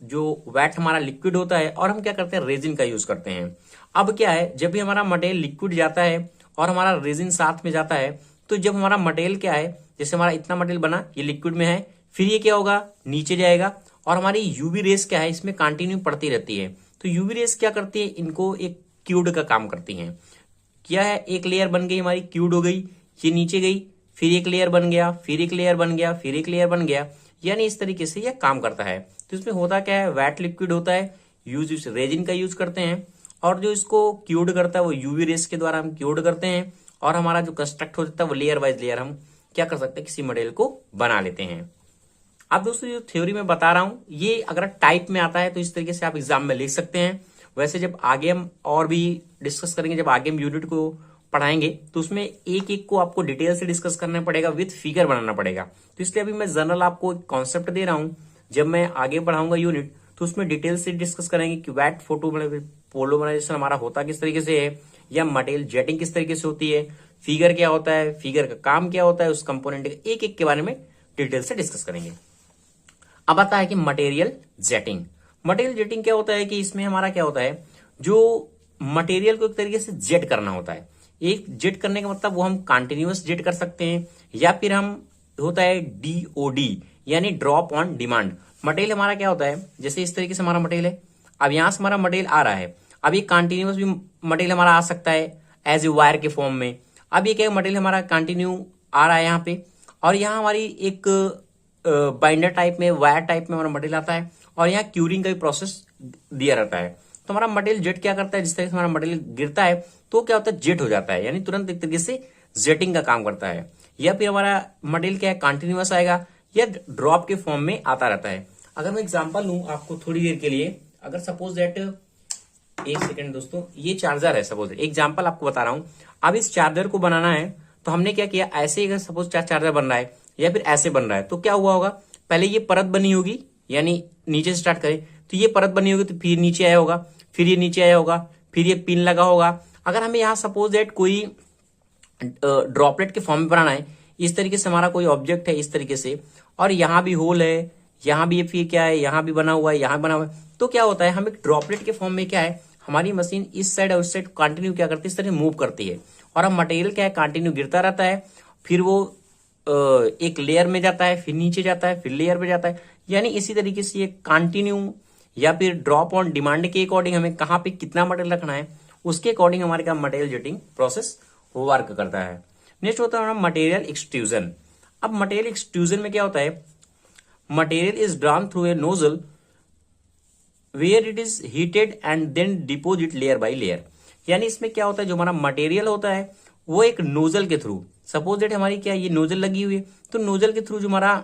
जो वेट हमारा लिक्विड होता है, और हम क्या करते हैं, रेजिन का यूज करते हैं। अब क्या है, जब भी हमारा मटेरियल लिक्विड जाता है और हमारा रेजिन साथ में जाता है, तो जब हमारा मटेरियल क्या है, जैसे हमारा इतना मटेरियल बना, ये लिक्विड में है, फिर ये क्या होगा, नीचे जाएगा, और हमारी यूवी रेस क्या है, इसमें कंटिन्यू पड़ती रहती है। तो यूवी रेस क्या करती है, इनको एक क्यूड का काम करती है। क्या है, एक लेयर बन गई हमारी, क्यूड हो गई, ये नीचे गई, फिर एक लेयर बन गया, फिर एक लेयर बन गया, फिर एक लेयर बन गया, यानी इस तरीके से यह काम करता है। तो इसमें होता क्या है, वेट लिक्विड होता है, यूज रेजिन का यूज करते हैं, और जो इसको क्यूड करता है वो यूवी रेस के द्वारा हम क्यूड करते हैं, और हमारा जो कंस्ट्रक्ट हो जाता है वो लेयर वाइज लेयर हम क्या कर सकते हैं, किसी मटेरियल को बना लेते हैं। अब दोस्तों जो थ्योरी में बता रहा हूं, ये अगर टाइप में आता है तो इस तरीके से आप एग्जाम में लिख सकते हैं। वैसे जब आगे हम और भी डिस्कस करेंगे, जब आगे हम यूनिट को पढ़ाएंगे, तो उसमें एक एक को आपको डिटेल से डिस्कस करना पड़ेगा, विथ फिगर बनाना पड़ेगा। तो इसलिए अभी मैं जनरल आपको एक कॉन्सेप्ट दे रहा हूं, जब मैं आगे पढ़ाऊंगा यूनिट तो उसमें डिटेल से डिस्कस करेंगे कि वेट फोटो पोलोमराइजेशन हमारा होता किस तरीके से है, या मटेरियल जेटिंग किस तरीके से होती है, फिगर क्या होता है, फिगर का काम क्या होता है, उस कंपोनेंट के एक एक के बारे में डिटेल से डिस्कस करेंगे। अब आता है कि मटेरियल जेटिंग। मटेरियल जेटिंग क्या होता है कि इसमें हमारा क्या होता है, जो मटेरियल को एक तरीके से जेट करना होता है। एक जेट करने का मतलब वो हम कंटिन्यूअस जेट कर सकते हैं, या फिर हम होता है डीओडी, यानी ड्रॉप ऑन डिमांड। मटेरियल हमारा क्या होता है, जैसे इस तरीके से हमारा मटेरियल है, अब यहां से हमारा मटेरियल आ रहा है, अब ये कंटिन्यूअस भी मटेरियल हमारा आ सकता है एज ए वायर के फॉर्म में। अब ये क्या मटेरियल हमारा कंटिन्यू आ रहा है यहाँ पे, और यहाँ हमारी एक बाइंडर टाइप में, वायर टाइप में हमारा मटेरियल आता है, और यहाँ क्यूरिंग का भी प्रोसेस दिया रहता है। तो हमारा मटेरियल जेट क्या करता है, जिस तरह से हमारा मटेरियल गिरता है तो क्या होता है, जेट हो जाता है, यानी तुरंत एक तरीके से जेटिंग का काम करता है। या फिर हमारा मटेरियल क्या है, कंटिन्यूअस आएगा, या ड्रॉप के फॉर्म में आता रहता है। अगर मैं एग्जांपल लूं आपको थोड़ी देर के लिए, अगर सपोज दैट, एक सेकेंड दोस्तों, ये चार्जर है, सपोज एग्जांपल आपको बता रहा हूं। अब इस चार्जर को बनाना है तो हमने क्या किया, ऐसे अगर सपोज चार्जर बन रहा है या फिर ऐसे बन रहा है, तो क्या हुआ होगा, पहले ये परत बनी होगी, यानी नीचे से स्टार्ट करें तो ये परत बनी होगी, तो फिर नीचे आया होगा, फिर ये नीचे आया होगा, फिर ये पिन लगा होगा। अगर हमें यहाँ सपोज दैट कोई ड्रॉपलेट के फॉर्म में बनाना है, इस तरीके से हमारा कोई ऑब्जेक्ट है इस तरीके से, और यहाँ भी होल है, यहाँ भी फिर क्या है, यहाँ भी बना हुआ है, यहाँ बना हुआ है, तो क्या होता है, हम एक ड्रॉपलेट के फॉर्म में क्या है, हमारी मशीन इस साइड और उस साइड कंटिन्यू क्या करती है, इस तरह मूव करती है, और हम मटेरियल क्या है, कंटिन्यू गिरता रहता है, फिर वो एक लेयर में जाता है, फिर नीचे जाता है, फिर लेयर पे जाता है, यानी इसी तरीके से ये कंटिन्यू या फिर ड्रॉप ऑन डिमांड के अकॉर्डिंग हमें कहाँ पे कितना मटेरियल रखना है, उसके अकॉर्डिंग हमारे का मटेरियल जेटिंग प्रोसेस वर्क करता है। नेक्स्ट होता है मटेरियल एक्सट्रूजन। अब मटेरियल एक्सट्रूजन में क्या होता है, material is drawn through a nozzle where it is heated and then deposit layer by layer. यानी इसमें क्या होता है, जो हमारा मटेरियल होता है वो एक नोजल के थ्रू, सपोज दैट हमारी क्या ये नोजल लगी हुई है, तो नोजल के थ्रू जो हमारा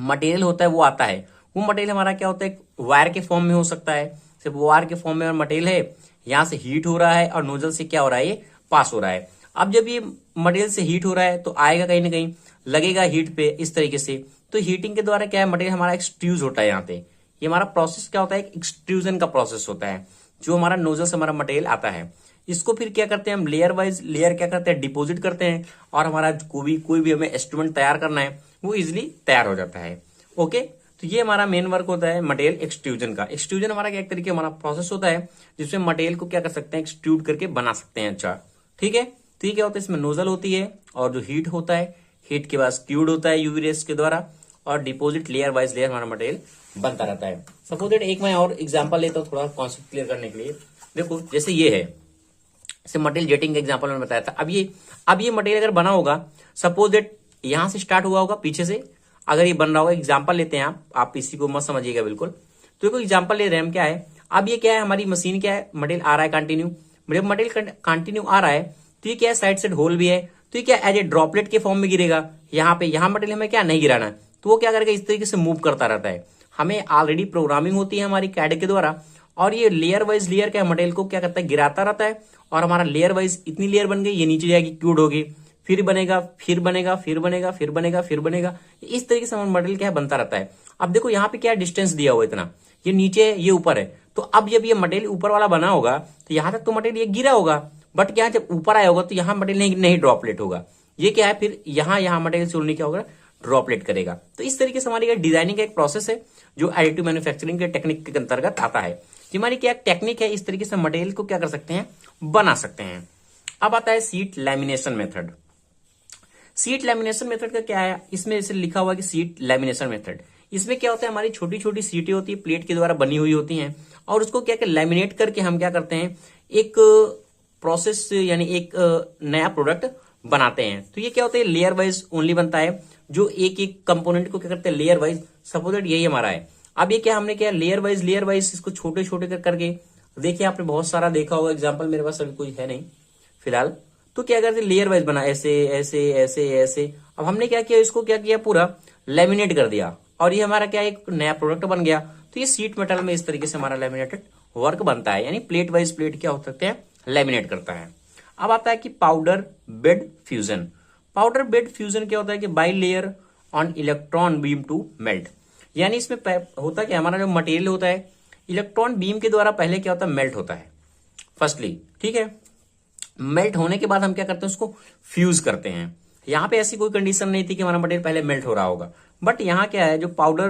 मटेरियल होता है वो आता है। वो मटेरियल हमारा क्या होता है, वायर के फॉर्म में हो सकता है, सिर्फ वायर के फॉर्म में मटेरियल है, यहां से हीट हो रहा है और नोजल से क्या हो रहा है, ये पास हो रहा है। अब जब ये मटेरियल से हीट हो रहा है तो आएगा कहीं ना कहीं, लगेगा हीट पे इस तरीके से, तो हीटिंग के द्वारा क्या है, मटेरियल हमारा एक्सट्रूज होता है। यहाँ पे ये हमारा प्रोसेस क्या होता है, एक्सट्रूजन का प्रोसेस होता है, जो हमारा नोजल से हमारा मटेरियल आता है। इसको फिर क्या करते हैं हम, लेयर वाइज लेयर क्या करते हैं, डिपोजिट करते हैं, और हमारा कोई भी हमें इंस्ट्रूमेंट तैयार करना है वो इजिली तैयार हो जाता है। ओके, तो ये हमारा मेन वर्क होता है मटेरियल एक्सट्रूजन का। एक्सट्रूजन हमारा क्या एक तरीके हमारा प्रोसेस होता है जिसमें मटेरियल को क्या कर सकते हैं, एक्सट्रूड करके बना सकते हैं। अच्छा ठीक है, तो ये क्या होता है, इसमें नोजल होती है और जो हीट होता है, हीट के बाद स्क्यूड होता है यूवी रेस के द्वारा, और डिपोजिट लेयर वाइज लेयर हमारा मटेरियल बनता रहता है। सपोज दैट एक मैं और एग्जांपल लेता हूँ थोड़ा कॉन्सेप्ट क्लियर करने के लिए। देखो जैसे ये है, जैसे मटेरियल जेटिंग का एग्जांपल मैंने बताया था। अब ये मटेरियल अगर बना होगा, सपोज दैट यहां से स्टार्ट हुआ होगा पीछे से, अगर ये बन रहा होगा, एग्जांपल लेते हैं आप इसी को मत समझिएगा बिल्कुल। तो देखो एग्जांपल ले रहे हैं हम, क्या है, अब ये क्या है, हमारी मशीन क्या है, मटेरियल आ रहा है कंटिन्यू, मटेरियल कंटिन्यू आ रहा है, तो ये क्या है, साइड होल भी है, तो ये क्या एज ए ड्रॉपलेट के फॉर्म में गिरेगा। यहाँ मटेरियल हमें क्या नहीं गिराना है, तो वो क्या करेगा, इस तरीके से मूव करता रहता है। हमें ऑलरेडी प्रोग्रामिंग होती है हमारी कैड के द्वारा, और ये लेयर वाइज लेयर क्या मटेरियल को क्या करता है, गिराता रहता है, और हमारा लेयर वाइज इतनी लेयर बन गई, ये नीचे जाएगी, क्यूड होगी, फिर बनेगा, फिर बनेगा, फिर बनेगा, फिर बनेगा, फिर बनेगा, इस तरीके से हमारा मटेरियल क्या है बनता रहता है। अब देखो यहाँ पे क्या डिस्टेंस दिया हुआ इतना, ये नीचे है ये ऊपर है, तो अब जब ये मटेरियल ऊपर वाला बना होगा तो यहां तक तो मटेरियल ये गिरा होगा, बट क्या जब ऊपर आया होगा तो यहाँ मटेरियल नहीं ड्रॉपलेट होगा। ये क्या है, फिर यहाँ मटेरियल से उड़ने क्या होगा, ड्रॉपलेट करेगा। तो इस तरीके से हमारी डिजाइनिंग का एक प्रोसेस है जो एडिटिव मैन्युफैक्चरिंग के टेक्निक के अंतर्गत आता है। हमारी क्या टेक्निक है, इस तरीके से मटेरियल को क्या कर सकते हैं, बना सकते हैं। अब आता है seat lamination method. Seat lamination method का क्या है, इसमें जैसे लिखा हुआ कि सीट लैमिनेशन मेथड, इसमें क्या होता है, हमारी छोटी छोटी सीटें होती है, प्लेट के द्वारा बनी हुई होती हैं, और उसको क्या लैमिनेट करके हम क्या करते हैं, एक प्रोसेस यानी एक नया प्रोडक्ट बनाते हैं। तो ये क्या होता है, लेयर वाइज ओनली बनता है, जो एक एक कंपोनेंट को क्या करते हैं लेयर वाइज। सपोज दैट यही हमारा है। अब ये क्या हमने क्या लेयर वाइज इसको छोटे छोटे करके, देखिए आपने बहुत सारा देखा होगा एग्जाम्पल, मेरे पास अभी कोई है नहीं फिलहाल। तो क्या करते लेयर वाइज बना, ऐसे ऐसे ऐसे ऐसे। अब हमने क्या किया, इसको क्या किया, पूरा लेमिनेट कर दिया, और ये हमारा क्या एक नया प्रोडक्ट बन गया। तो ये सीट मेटल में इस तरीके से हमारा लेमिनेटेड वर्क बनता है, यानी प्लेट वाइज प्लेट क्या हो सकते हैं, लेमिनेट करता है। अब आता है कि powder bed fusion. Powder bed fusion क्या होता है कि by layer on electron beam to melt, यानी इसमें होता क्या, हमारा जो मटेरियल होता है इलेक्ट्रॉन बीम के द्वारा पहले क्या होता है, मेल्ट होता है फर्स्टली, ठीक है। मेल्ट होने के बाद हम क्या करते हैं, उसको फ्यूज करते हैं। यहाँ पे ऐसी कोई कंडीशन नहीं थी कि हमारा मटेरियल पहले मेल्ट हो रहा होगा, बट यहाँ क्या है, जो पाउडर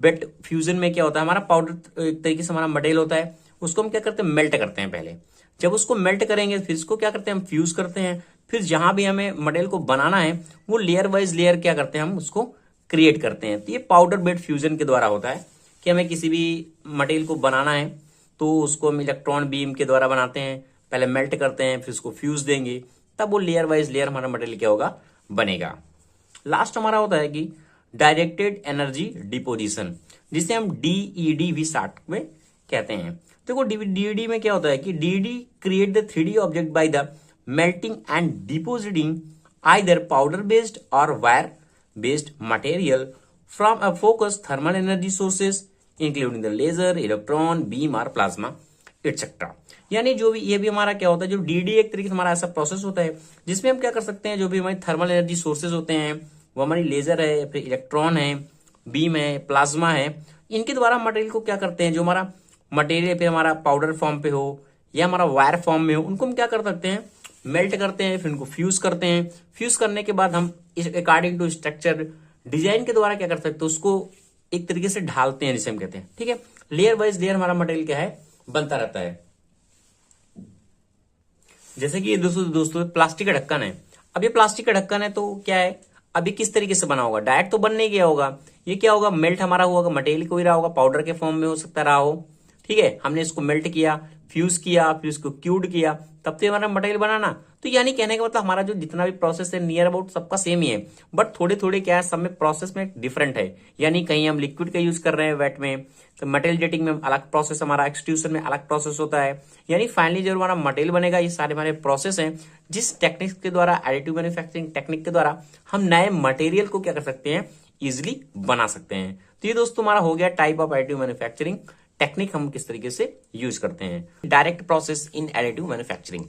बेड फ्यूजन में क्या होता है, हमारा पाउडर एक तरीके से हमारा मटेरियल होता है, उसको हम क्या करते हैं, मेल्ट करते हैं पहले। जब उसको मेल्ट करेंगे फिर इसको क्या करते हैं, हम फ्यूज करते हैं। फिर जहां भी हमें मटेरियल को बनाना है वो लेयर वाइज लेयर क्या करते हैं, हम उसको क्रिएट करते हैं। तो ये पाउडर बेड फ्यूजन के द्वारा होता है कि हमें किसी भी मटेरियल को बनाना है तो उसको हम इलेक्ट्रॉन बीम के द्वारा बनाते हैं, पहले मेल्ट करते हैं, फिर उसको फ्यूज देंगे, तब वो लेयर वाइज लेयर हमारा मटेरियल क्या होगा, बनेगा। लास्ट हमारा होता है कि डायरेक्टेड एनर्जी डिपोजिशन, जिसे हम डीईडी भी शॉर्ट में कहते हैं। देखो डीईडी में क्या होता है कि DED create the 3D object by the melting and depositing either powder based और wire based material from a focus thermal energy sources including the laser, electron beam और प्लाज्मा एटसेट्रा। यानी जो भी ये भी हमारा क्या होता है, जो डीडी एक तरीके से हमारा ऐसा प्रोसेस होता है जिसमें हम क्या कर सकते हैं, जो भी हमारी थर्मल एनर्जी सोर्सेज होते हैं, वो हमारी लेजर है, फिर इलेक्ट्रॉन है, बीम है, प्लाज्मा है, इनके द्वारा मटेरियल को क्या करते हैं, जो हमारा मटेरियल फिर हमारा पाउडर फॉर्म पे हो या हमारा वायर फॉर्म में हो, उनको हम क्या कर सकते हैं, मेल्ट करते हैं, फिर उनको फ्यूज करते हैं। फ्यूज करने के बाद हम इस अकॉर्डिंग टू स्ट्रक्चर डिजाइन के द्वारा क्या कर सकते हैं, उसको एक तरीके से ढालते हैं, जिसे हम कहते हैं, ठीक है। लेयर वाइज लेयर हमारा मटेरियल क्या है, बनता रहता है। जैसे कि ये दोस्तों प्लास्टिक का ढक्कन है। अब ये प्लास्टिक का ढक्कन है तो क्या है, अभी किस तरीके से बना होगा, डायरेक्ट तो बन नहीं गया होगा, ये क्या होगा, मेल्ट हमारा हुआ होगा, मटेरियल कोई रहा होगा, पाउडर के फॉर्म में हो सकता रहा हो, ठीक है। हमने इसको मेल्ट किया, फ्यूज किया, फिर इसको क्यूड किया, तब तो हमारा मटेरियल बनाना। तो यानी कहने का मतलब हमारा जो जितना भी प्रोसेस है नियर अबाउट सबका सेम ही है, बट थोड़े थोड़े क्या है, सब में प्रोसेस में डिफरेंट है। यानी कहीं हम लिक्विड का यूज कर रहे हैं वेट में, तो मटेरियल जेटिंग में अलग प्रोसेस, हमारा एक्सट्रूशन में अलग प्रोसेस होता है। यानी फाइनली जो हमारा मटेरियल बनेगा, ये सारे हमारे प्रोसेस हैं जिस टेक्निक के द्वारा, एडिटिव मैन्युफैक्चरिंग टेक्निक के द्वारा हम नए मटेरियल को क्या कर सकते हैं, इजिली बना सकते हैं। तो ये दोस्तों हमारा हो गया type of additive manufacturing technique, हम किस तरीके से यूज करते हैं। Direct process in additive manufacturing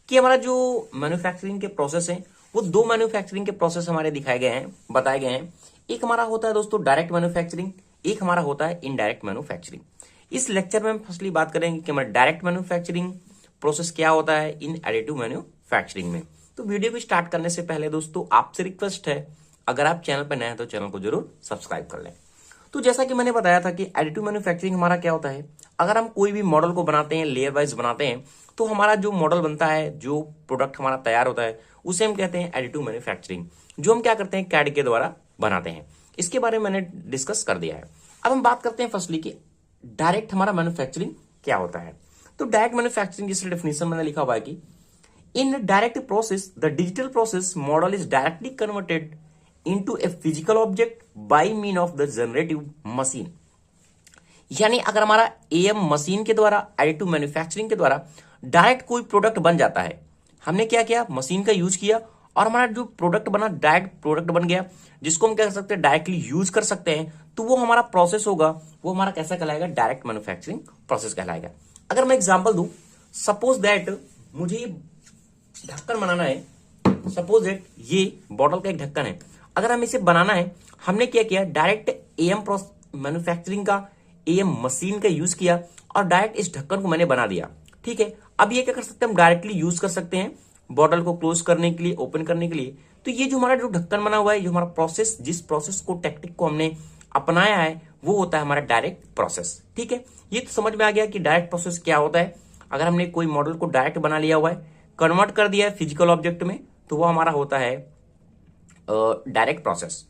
कि हमारा जो मैन्युफैक्चरिंग के प्रोसेस है वो दो मैन्युफैक्चरिंग के प्रोसेस हमारे दिखाए गए हैं, बताए गए हैं। एक हमारा होता है दोस्तों डायरेक्ट मैन्युफैक्चरिंग, एक हमारा होता है इनडायरेक्ट मैन्युफैक्चरिंग। इस लेक्चर में हम फर्स्टली बात करेंगे कि हमारा डायरेक्ट मैन्युफैक्चरिंग प्रोसेस क्या होता है इन एडिटिव मैन्युफैक्चरिंग में। तो वीडियो को स्टार्ट करने से पहले दोस्तों आपसे रिक्वेस्ट है, अगर आप चैनल पर नए हैं तो चैनल को जरूर सब्सक्राइब कर लें। तो जैसा कि मैंने बताया था कि एडिटिव मैन्युफैक्चरिंग हमारा क्या होता है, अगर हम कोई भी मॉडल को बनाते हैं, लेयर वाइज बनाते हैं, तो हमारा जो मॉडल बनता है, जो प्रोडक्ट हमारा तैयार होता है, उसे हम कहते हैं एडिटिव मैन्युफैक्चरिंग, जो हम क्या करते हैं, कैड के द्वारा बनाते हैं। इसके बारे में मैंने डिस्कस कर दिया है। अब हम बात करते हैं फर्स्टली कि डायरेक्ट हमारा मैन्युफैक्चरिंग क्या होता है। तो डायरेक्ट मैन्युफैक्चरिंग जैसे डेफिनेशन मैंने लिखा हुआ है कि in direct process the digital process model is directly converted into a physical object by mean of the generative machine। यानी अगर हमारा एएम मशीन के द्वारा, एडिटिव मैन्युफैक्चरिंग के द्वारा डायरेक्ट कोई प्रोडक्ट बन जाता है, हमने क्या किया, मशीन का यूज किया और हमारा जो प्रोडक्ट बना डायरेक्ट प्रोडक्ट बन गया, जिसको हम क्या कर सकते हैं, डायरेक्टली यूज कर सकते हैं, तो वो हमारा प्रोसेस होगा, वो हमारा कैसा कहलाएगा, डायरेक्ट मैन्युफैक्चरिंग प्रोसेस कहलाएगा। अगर मैं एग्जाम्पल दूं, सपोज दैट मुझे ढक्कन बनाना है, सपोज दैट ये बॉटल का एक ढक्कन है, अगर हम इसे बनाना है, हमने क्या किया, डायरेक्ट एएम मैन्युफैक्चरिंग का एएम मशीन का यूज किया और डायरेक्ट इस ढक्कन को मैंने बना दिया। ठीक है, अब ये क्या कर सकते हैं, हम डायरेक्टली यूज कर सकते हैं बॉटल को क्लोज करने के लिए, ओपन करने के लिए। तो ये जो हमारा जो ढक्कन बना हुआ है, जो हमारा प्रोसेस, जिस प्रोसेस को, टेक्निक को हमने अपनाया है, वो होता है हमारा डायरेक्ट प्रोसेस। ठीक है, ये तो समझ में आ गया कि डायरेक्ट प्रोसेस क्या होता है। अगर हमने कोई मॉडल को डायरेक्ट बना लिया हुआ है, कन्वर्ट कर दिया है फिजिकल ऑब्जेक्ट में, तो वो हमारा होता है डायरेक्ट प्रोसेस।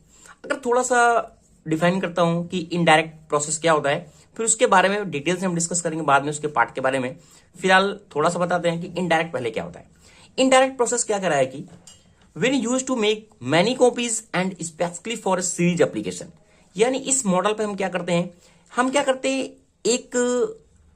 अगर थोड़ा सा डिफाइन करता हूं कि इनडायरेक्ट प्रोसेस क्या होता है, फिर उसके बारे में डिटेल से हम डिस्कस करेंगे बाद में, उसके पार्ट के बारे में। फिलहाल थोड़ा सा बताते हैं कि इनडायरेक्ट पहले क्या होता है। इनडायरेक्ट प्रोसेस क्या कर रहा है कि when used to make many copies and specifically for a series application, यानी इस मॉडल पे हम क्या करते हैं, एक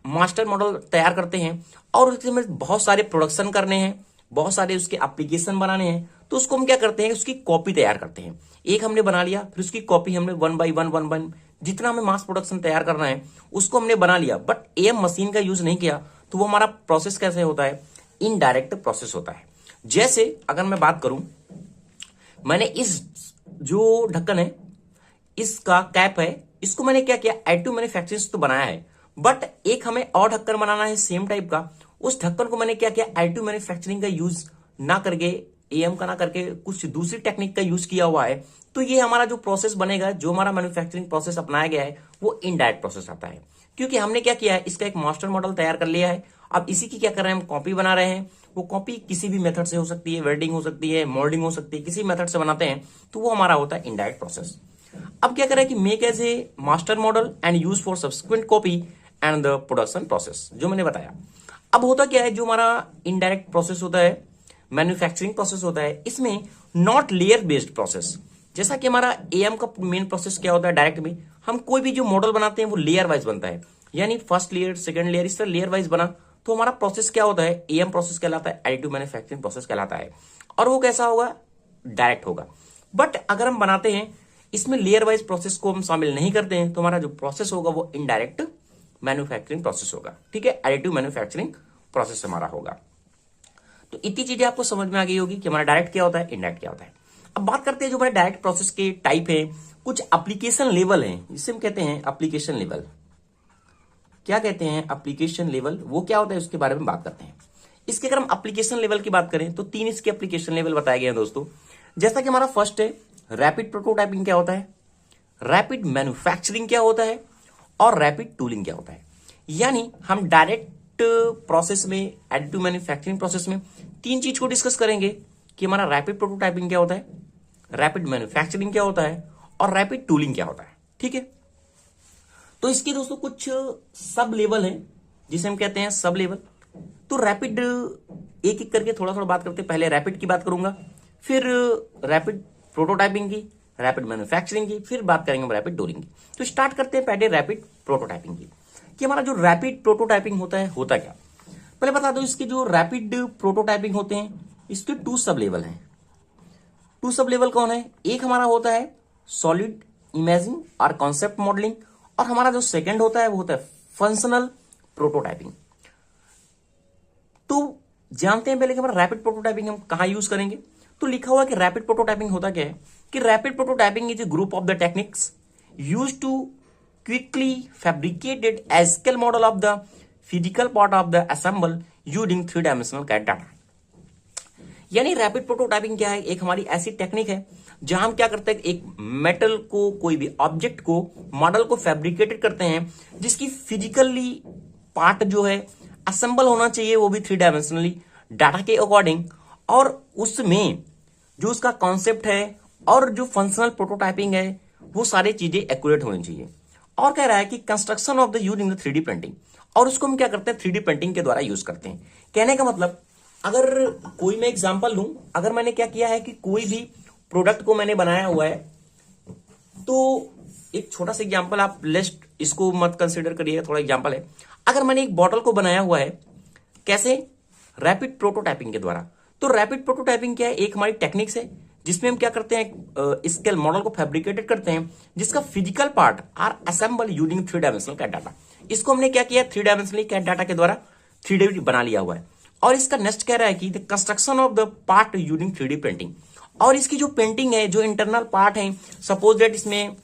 मास्टर मॉडल तैयार करते हैं और उसमें बहुत सारे प्रोडक्शन करने हैं, बहुत सारे उसके एप्लीकेशन बनाने हैं, तो उसको हम क्या करते हैं, उसकी कॉपी तैयार करते हैं। एक हमने बना लिया, फिर उसकी कॉपी हमने वन बाई वन जितना हमें मास प्रोडक्शन तैयार करना है उसको हमने बना लिया, बट एएम मशीन का यूज नहीं किया, तो वो हमारा प्रोसेस कैसे होता है, इनडायरेक्ट प्रोसेस होता है। जैसे अगर मैं बात करूं, मैंने इस जो ढक्कन है, इसका कैप है, इसको मैंने क्या किया, एडिटिव मैन्युफैक्चरिंग तो बनाया है, बट एक हमें और ढक्कन बनाना है सेम टाइप का। उस ढक्कन को मैंने क्या किया, एडिटिव मैन्युफैक्चरिंग का यूज ना करके, एएम का ना करके, कुछ दूसरी टेक्निक का यूज किया हुआ है। तो ये हमारा जो प्रोसेस बनेगा, जो हमारा मैन्युफैक्चरिंग प्रोसेस अपनाया गया है, वो इनडायरेक्ट प्रोसेस आता है। क्योंकि हमने क्या किया है, इसका एक मास्टर मॉडल तैयार कर लिया है, अब इसी की क्या कर रहे हैं, हम कॉपी बना रहे हैं। वो कॉपी किसी भी मेथड से हो सकती है, वेल्डिंग हो सकती है, मोल्डिंग हो सकती है, किसी मेथड से बनाते हैं, तो वो हमारा होता है इनडायरेक्ट प्रोसेस। अब क्या करें कि make as a master model and use for subsequent copy and the production process, जो मैंने बताया। अब होता क्या है, जो हमारा इनडायरेक्ट प्रोसेस होता है, मैन्युफैक्चरिंग प्रोसेस होता है, इसमें नॉट लेयर बेस्ड प्रोसेस। जैसा कि हमारा एएम का मेन प्रोसेस क्या होता है, डायरेक्ट में हम कोई भी जो मॉडल बनाते हैं वो लेयर वाइज बनता है, यानी फर्स्ट लेयर, सेकंड लेयर, इस तरह लेयर वाइज बना। तो हमारा प्रोसेस क्या होता है, एएम प्रोसेस कहलाता है, एडिटिव मैन्युफैक्चरिंग प्रोसेस कहलाता है। और वो कैसा होगा, डायरेक्ट होगा। बट अगर हम बनाते हैं इसमें लेयर वाइज प्रोसेस को हम शामिल नहीं करते हैं, तो हमारा जो प्रोसेस होगा वो इनडायरेक्ट मैन्युफैक्चरिंग प्रोसेस होगा। ठीक है, एडिटिव मैन्युफैक्चरिंग प्रोसेस हमारा होगा। तो इतनी चीजें आपको समझ में आ गई होगी कि हमारा डायरेक्ट क्या होता है, इनडायरेक्ट क्या होता है। अब बात करते हैं जो हमारे डायरेक्ट प्रोसेस के टाइप है, कुछ एप्लीकेशन लेवल है, जिसे हम कहते हैं एप्लीकेशन लेवल। क्या कहते हैं, एप्लीकेशन लेवल, वो क्या होता है उसके बारे में बात करते हैं। इसके अगर हम एप्लीकेशन लेवल की बात करें तो 3 इसके एप्लीकेशन लेवल बताए गए हैं दोस्तों। जैसा कि हमारा फर्स्ट है, रैपिड प्रोटोटाइपिंग क्या होता है, रैपिड मैन्युफैक्चरिंग क्या होता है, और रैपिड टूलिंग क्या होता है। यानी हम डायरेक्ट प्रोसेस में, एडिटिव मैन्युफैक्चरिंग प्रोसेस में 3 चीज को डिस्कस करेंगे कि हमारा रैपिड प्रोटोटाइपिंग क्या होता है, रैपिड मैन्युफैक्चरिंग क्या होता है, और रैपिड टूलिंग क्या होता है। ठीक है, तो इसके दोस्तों कुछ सब लेवल हैं जिसे हम कहते हैं सब लेवल। तो रैपिड एक एक करके थोड़ा थोड़ा बात करते हैं। पहले रैपिड की बात करूंगा, फिर रैपिड प्रोटोटाइपिंग की, रैपिड मैन्युफैक्चरिंग की, फिर बात करेंगे हम रैपिड टूलिंग की। तो स्टार्ट करते हैं पहले रैपिड प्रोटोटाइपिंग की, कि हमारा जो रैपिड प्रोटोटाइपिंग होता है, होता क्या। पहले बता दो, इसके जो रैपिड प्रोटोटाइपिंग होते हैं, इसके 2 सब लेवल हैं। 2 सब लेवल कौन है, एक हमारा होता है सॉलिड इमेजिंग और कॉन्सेप्ट मॉडलिंग, और हमारा जो सेकंड होता है वो होता है फंक्शनल प्रोटोटाइपिंग। तो जानते हैं पहले कि हमारा रैपिड प्रोटोटाइपिंग हम कहां यूज करेंगे। तो लिखा हुआ है कि रैपिड प्रोटोटाइपिंग होता क्या है, कि rapid prototyping is a group of the techniques used to quickly fabricated a scale model of the physical part of the assemble using 3 dimensional CAD data. यानी रैपिड प्रोटोटाइपिंग क्या है, एक हमारी ऐसी टेक्निक है जहां हम क्या करते हैं, एक मेटल को, कोई भी ऑब्जेक्ट को, मॉडल को फैब्रिकेटेड करते हैं, जिसकी फिजिकली पार्ट जो है असेंबल होना चाहिए, वो भी 3 डायमेंशनली डाटा के अकॉर्डिंग, और उसमें जो उसका कॉन्सेप्ट है और जो फंक्शनल प्रोटोटाइपिंग है, वो सारी चीजें एक्यूरेट होनी चाहिए। और कह रहा है कि construction of the using the 3D printing, और उसको हम क्या करते हैं, 3D प्रिंटिंग के द्वारा यूज करते हैं। कहने का मतलब, अगर कोई मैं एग्जांपल लूं, अगर मैंने क्या किया है कि कोई भी प्रोडक्ट को मैंने बनाया हुआ है, तो एक छोटा सा एग्जांपल, आप लिस्ट इसको मत कंसीडर करिए, थोड़ा एग्जांपल है। अगर मैंने एक बॉटल को बनाया हुआ है, कैसे, रैपिड प्रोटोटाइपिंग के द्वारा। तो रैपिड प्रोटोटाइपिंग क्या है, एक हमारी टेक्निक्स है जिसमें हम क्या करते हैं, स्केल मॉडल को फैब्रिकेटेड करते हैं, जिसका physical part or assemble using 3 dimensional CAD data. इसको हमने क्या किया, 3 डायमेंशनली कैड डाटा के द्वारा 3D बना लिया हुआ है। और इसका नेक्स्ट कह रहा है कि the construction of the part using 3D printing, और इसकी जो पेंटिंग है, जो इंटरनल पार्ट है, सपोज दैट इसमें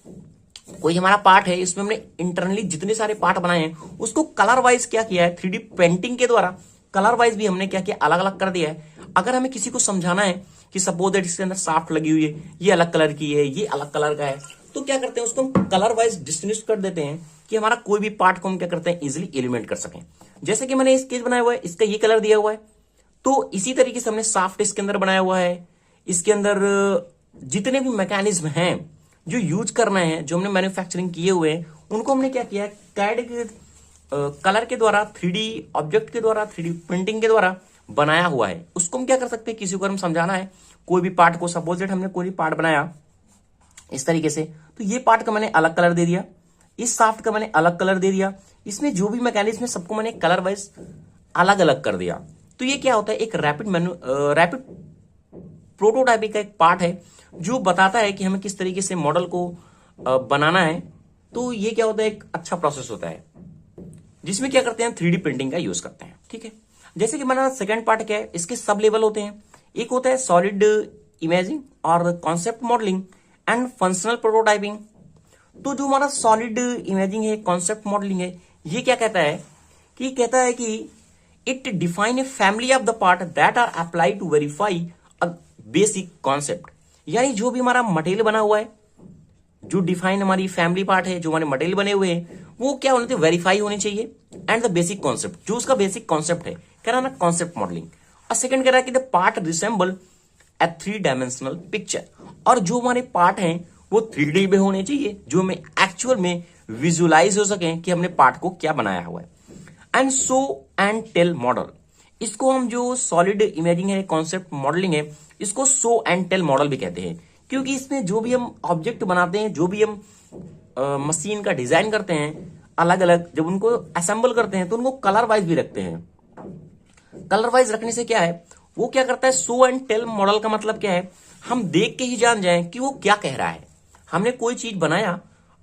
कोई हमारा पार्ट है, इसमें हमने इंटरनली जितने सारे पार्ट बनाए हैं उसको कलर वाइज क्या किया है, 3D पेंटिंग के द्वारा कलर वाइज भी हमने क्या किया, अलग अलग कर दिया है। अगर हमें किसी को समझाना है कि सपोज दैट इसके अंदर शाफ्ट लगी हुई है, ये अलग कलर की है, ये अलग कलर का है, तो क्या करते हैं उसको हम कलर वाइज डिस्टिंग्विश कर देते हैं कि हमारा कोई भी पार्ट को हम क्या करते हैं इजिली एलिमिनेट कर सकें। जैसे कि मैंने ये स्केच बनाया हुआ है, इसका ये कलर दिया हुआ है, तो इसी तरीके से हमने शाफ्ट इसके अंदर बनाया हुआ है। इसके अंदर जितने भी मैकेनिज्म हैं जो यूज करना है, जो हमने मैन्युफैक्चरिंग किए हुए हैं, उनको हमने क्या किया, कैड के कलर के द्वारा, 3D ऑब्जेक्ट के द्वारा, 3D प्रिंटिंग के द्वारा बनाया हुआ है। उसको हम क्या कर सकते हैं, किसी को हम समझाना है कोई भी पार्ट को, सपोज दैट हमने कोई भी पार्ट बनाया इस तरीके से, तो ये पार्ट का मैंने अलग कलर दे दिया, इस शाफ्ट का मैंने अलग कलर दे दिया, इसमें जो भी मैकेनिज्म है सबको मैंने कलर वाइज अलग अलग कर दिया। तो ये क्या होता है, एक रैपिड प्रोटोटाइपिंग का एक पार्ट है जो बताता है कि हमें किस तरीके से मॉडल को बनाना है। तो ये क्या होता है, एक अच्छा प्रोसेस होता है जिसमें क्या करते हैं, 3D प्रिंटिंग का यूज करते हैं। ठीक है, जैसे कि हमारा सेकंड पार्ट क्या है, इसके सब लेवल होते हैं। एक होता है सॉलिड इमेजिंग और concept modelling and functional prototyping. तो जो हमारा सॉलिड इमेजिंग है, कॉन्सेप्ट मॉडलिंग है, ये क्या कहता है कि कहता है कि it define a family of the part that are apply to verify a basic concept. यानी जो भी हमारा मटेरियल बना हुआ है, जो डिफाइन हमारी फैमिली पार्ट है, जो हमारे मटेरियल बने हुए हैं, वो क्या होने चाहिए, वेरीफाई होनी चाहिए। एंड द बेसिक कॉन्सेप्ट, जो उसका बेसिक कॉन्सेप्ट है, कह रहा ना कॉन्सेप्ट मॉडलिंग। और सेकंड कह रहा है कि the part resemble A 3 dimensional picture. और जो हमारे पार्ट हैं वो 3D में होने चाहिए, जो हमें एक्चुअल में विजुअलाइज हो सके कि हमने पार्ट को क्या बनाया हुआ है। And show and tell model, इसको हम जो सॉलिड इमेजिंग है, कॉन्सेप्ट मॉडलिंग है, इसको शो एंड टेल मॉडल भी कहते हैं, क्योंकि इसमें जो भी हम ऑब्जेक्ट बनाते हैं, जो भी हम मशीन का डिजाइन करते हैं, अलग अलग जब उनको असेंबल करते हैं तो उनको कलर वाइज भी रखते हैं। कलर वाइज रखने से क्या है, वो क्या करता है, शो एंड टेल मॉडल का मतलब क्या है, हम देख के ही जान जाएं कि वो क्या कह रहा है। हमने कोई चीज बनाया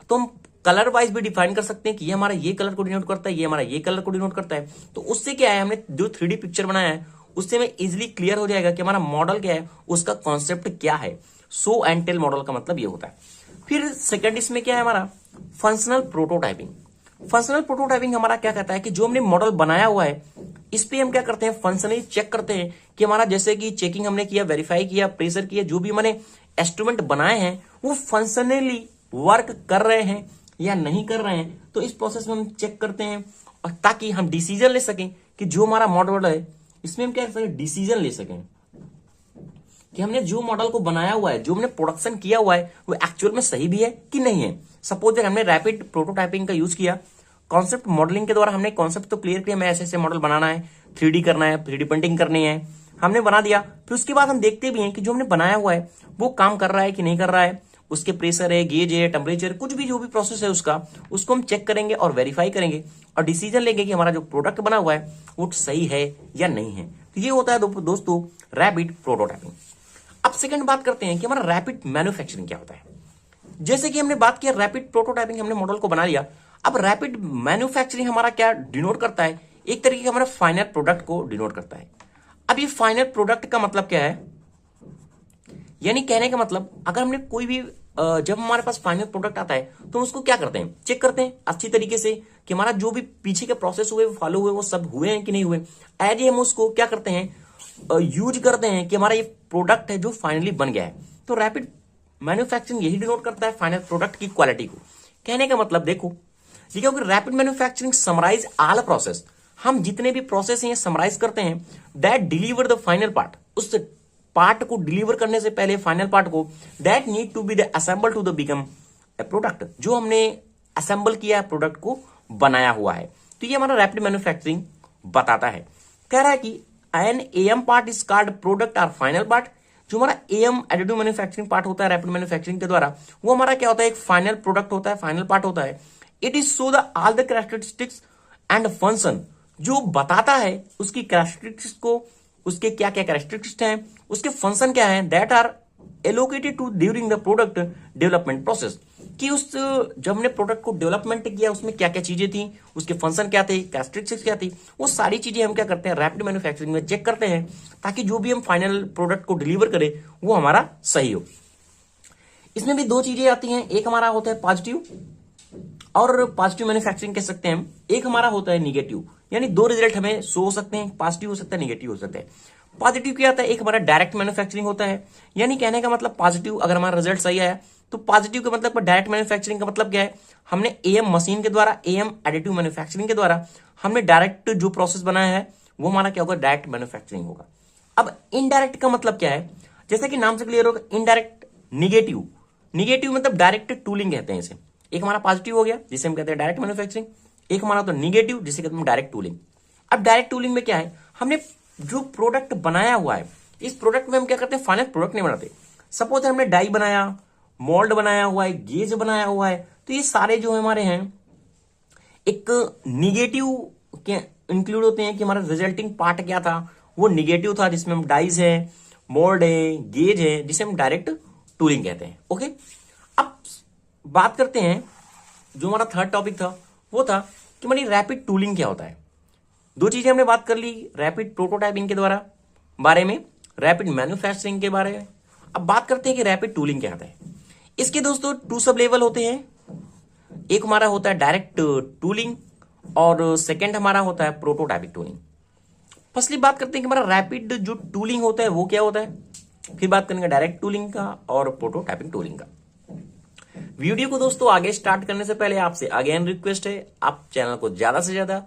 तो हम कलर वाइज भी डिफाइन कर सकते हैं कि ये हमारा ये कलर को डिनोट करता है, ये हमारा ये कलर को डिनोट करता है। तो उससे क्या है, हमने जो 3D पिक्चर बनाया है उससे हमें इजिली क्लियर हो जाएगा कि हमारा मॉडल क्या है, उसका कॉन्सेप्ट क्या है। शो एंड टेल मॉडल का मतलब ये होता है। फिर सेकंड इसमें क्या है हमारा, फंक्शनल प्रोटोटाइपिंग। फंक्शनल प्रोटोटाइपिंग हमारा क्या कहता है कि जो हमने मॉडल बनाया हुआ है, इस पे हम क्या करते हैं, फंक्शनली चेक करते हैं कि हमारा, जैसे कि चेकिंग हमने किया, वेरीफाई किया, प्रेशर किया, जो भी मैंने इंस्ट्रूमेंट बनाए हैं वो फंक्शनली वर्क कर रहे हैं या नहीं कर रहे हैं। तो इस प्रोसेस में हम चेक करते हैं, और ताकि हम डिसीजन ले सकें कि जो हमारा मॉडल है इसमें हम क्या कर सकें, डिसीजन ले सकें कि हमने जो मॉडल को बनाया हुआ है, जो हमने प्रोडक्शन किया हुआ है, वो एक्चुअल में सही भी है कि नहीं है। सपोज दैट हमने रैपिड प्रोटोटाइपिंग का यूज किया, कॉन्सेप्ट मॉडलिंग के द्वारा हमने कॉन्सेप्ट तो क्लियर किया, हमें ऐसे ऐसे मॉडल बनाना है, 3D करना है, 3D प्रिंटिंग करनी है, हमने बना दिया। फिर उसके बाद हम देखते भी हैं कि जो हमने बनाया हुआ है वो काम कर रहा है कि नहीं कर रहा है, उसके प्रेशर है, गेज है, टेम्परेचर, कुछ भी जो भी प्रोसेस है उसका, उसको हम चेक करेंगे और वेरीफाई करेंगे और डिसीजन लेंगे कि हमारा जो प्रोडक्ट बना हुआ है वो सही है या नहीं है। तो ये होता है दोस्तों रैपिड प्रोटोटाइपिंग। अब सेकंड बात करते हैं कि हमारा रैपिड मैन्युफैक्चरिंग क्या होता है। जैसे कि हमने बात किया रैपिड प्रोटोटाइपिंग, हमने मॉडल को बना लिया। अब रैपिड मैन्युफैक्चरिंग हमारा क्या डिनोट करता है, एक तरीके का हमारा फाइनल प्रोडक्ट को डिनोट करता है। अब ये फाइनल प्रोडक्ट का मतलब क्या है, यानी कहने का मतलब अगर हमने कोई भी जब हमारे पास फाइनल प्रोडक्ट आता है तो उसको क्या करते हैं, चेक करते हैं अच्छी तरीके से कि हमारा जो भी पीछे के प्रोसेस हुए, फॉलो हुए, वो सब हुए हैं कि नहीं हुए। एज हम उसको क्या करते हैं, यूज करते हैं कि हमारा ये प्रोडक्ट है जो फाइनली बन गया है। तो रैपिड मैन्युफैक्चरिंग यही डिनोट करता है फाइनल प्रोडक्ट की क्वालिटी को। कहने का मतलब देखो, क्योंकि rapid manufacturing summarise all process, हम जितने भी प्रोसेस हैं समराइज करते हैं, that deliver the final part, उस पार्ट को डिलीवर करने से पहले फाइनल पार्ट को, that need to be the assemble to the become a product, जो हमने असेंबल किया है प्रोडक्ट को बनाया हुआ है। तो ये हमारा रैपिड मैन्युफैक्चरिंग बताता है। कह रहा है कि an M part is called product और फाइनल पार्ट। जो हमारा एम एडिटिव मैन्युफैक्चरिंग पार्ट होता है रैपिड मैन्युफैक्चरिंग के द्वारा, वो हमारा क्या होता है, एक फाइनल प्रोडक्ट होता है, फाइनल पार्ट होता है। It is so the all the characteristics and function, जो बताता है उसकी कैरेक्टरिस्टिक्स को, उसके क्या क्या कैरेक्टरिस्टिक्स हैं, उसके फंक्शन क्या है, that are allocated to during the product development process, कि उस जब हमने प्रोडक्ट को डेवलपमेंट किया उसमें क्या क्या चीजें थी, उसके फंक्शन क्या थे, कैरेक्टरिस्टिक्स क्या थी, वो सारी चीजें हम क्या करते हैं रैपिड मैन्युफैक्चरिंग में चेक करते हैं, ताकि जो भी हम फाइनल प्रोडक्ट को डिलीवर करें वो हमारा सही हो। इसमें भी दो चीजें आती हैं, एक हमारा होता है पॉजिटिव और पॉजिटिव मैन्युफैक्चरिंग कह सकते हैं हम, एक हमारा होता है निगेटिव। यानी दो रिजल्ट हमें शो हो सकते हैं, पॉजिटिव हो सकता है, निगेटिव हो सकता है। पॉजिटिव क्या आता है, एक हमारा डायरेक्ट मैन्युफैक्चरिंग होता है, यानी कहने का मतलब पॉजिटिव अगर हमारा रिजल्ट सही आया तो पॉजिटिव का मतलब डायरेक्ट मैन्युफैक्चरिंग का मतलब क्या है, हमने एएम मशीन के द्वारा, एएम एडिटिव मैन्युफैक्चरिंग के द्वारा हमने डायरेक्ट जो प्रोसेस बनाया है वो हमारा क्या होगा, डायरेक्ट मैन्युफैक्चरिंग होगा। अब इनडायरेक्ट का मतलब क्या है, जैसे कि नाम से क्लियर होगा, इनडायरेक्ट निगेटिव, निगेटिव मतलब डायरेक्ट टूलिंग कहते हैं इसे। एक हमारा पॉजिटिव हो गया जिसे हम कहते हैं डायरेक्ट मैन्युफैक्चरिंग, एक हमारा तो निगेटिव जिसे कहते हैं डायरेक्ट टूलिंग। अब डायरेक्ट टूलिंग में क्या है, हमने जो प्रोडक्ट बनाया हुआ है, इस प्रोडक्ट में हम क्या करते हैं, फाइनल प्रोडक्ट नहीं बनाते। सपोज हमने डाई बनाया, मोल्ड बनाया हुआ है, गेज बनाया हुआ है, तो ये सारे जो हमारे हैं एक निगेटिव के इंक्लूड होते हैं कि हमारा रिजल्टिंग पार्ट क्या था, वो निगेटिव था, जिसमें हम डाइज है, मोल्ड है, गेज है, जिसे हम डायरेक्ट टूलिंग कहते हैं। ओके, अब बात करते हैं, जो हमारा थर्ड टॉपिक था वो था कि हमारी रैपिड टूलिंग क्या होता है। दो चीजें हमने बात कर ली, रैपिड प्रोटोटाइपिंग के द्वारा बारे में, रैपिड मैन्युफैक्चरिंग के बारे में। अब बात करते हैं कि रैपिड टूलिंग क्या होता है। इसके दोस्तों टू सब लेवल होते हैं, एक हमारा होता है डायरेक्ट टूलिंग और सेकंड हमारा होता है प्रोटोटाइपिक टूलिंग। फर्स्टली बात करते हैं कि हमारा रैपिड जो टूलिंग होता है वो क्या होता है, फिर बात करेंगे डायरेक्ट टूलिंग का और प्रोटोटाइपिंग टूलिंग का। वीडियो को दोस्तों आगे स्टार्ट करने से पहले आपसे अगेन रिक्वेस्ट है, आप चैनल को ज्यादा से ज्यादा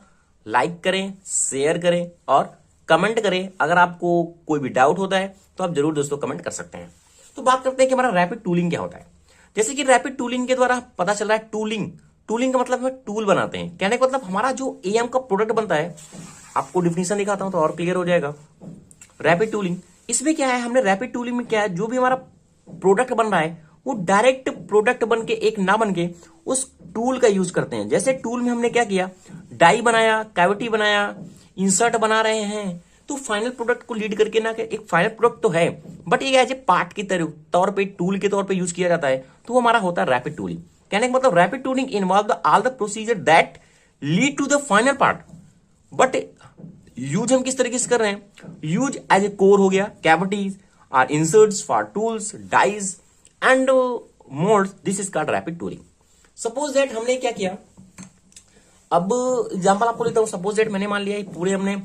लाइक करें, शेयर करें और कमेंट करें। अगर आपको कोई भी डाउट होता है तो आप जरूर दोस्तों कमेंट कर सकते हैं। तो बात करते हैं कि हमारा रैपिड टूलिंग क्या होता है। जैसे कि रैपिड टूलिंग के द्वारा पता चल रहा है, टूलिंग, टूलिंग का मतलब हम टूल बनाते हैं। कहने का मतलब हमारा जो एएम का प्रोडक्ट बनता है, आपको डिफिनेशन दिखाता हूं तो और क्लियर हो जाएगा। रैपिड टूलिंग, इसमें क्या है, हमने रैपिड टूलिंग में क्या है, जो भी हमारा प्रोडक्ट बन रहा है वो डायरेक्ट प्रोडक्ट बन के एक ना बन के उस टूल का यूज करते हैं। जैसे टूल में हमने क्या किया, डाई बनाया, कैविटी बनाया, इंसर्ट बना रहे हैं, तो फाइनल प्रोडक्ट को लीड करके ना, एक फाइनल प्रोडक्ट तो है बट ये एज ए पार्ट की तौर पे, टूल के तौर पे यूज किया जाता है, तो वो हमारा होता है रैपिड टूलिंग। कहने का मतलब rapid tooling involve all the procedure that lead to the final part, but use हम किस तरीके से कर रहे हैं, यूज एज ए कोर हो गया, cavities or inserts for tools, dies and moulds, this is called rapid tooling. Suppose that हमने क्या किया, अब एग्जांपल आपको लेता हूं। सपोज दैट मैंने मान लिया पूरे हमने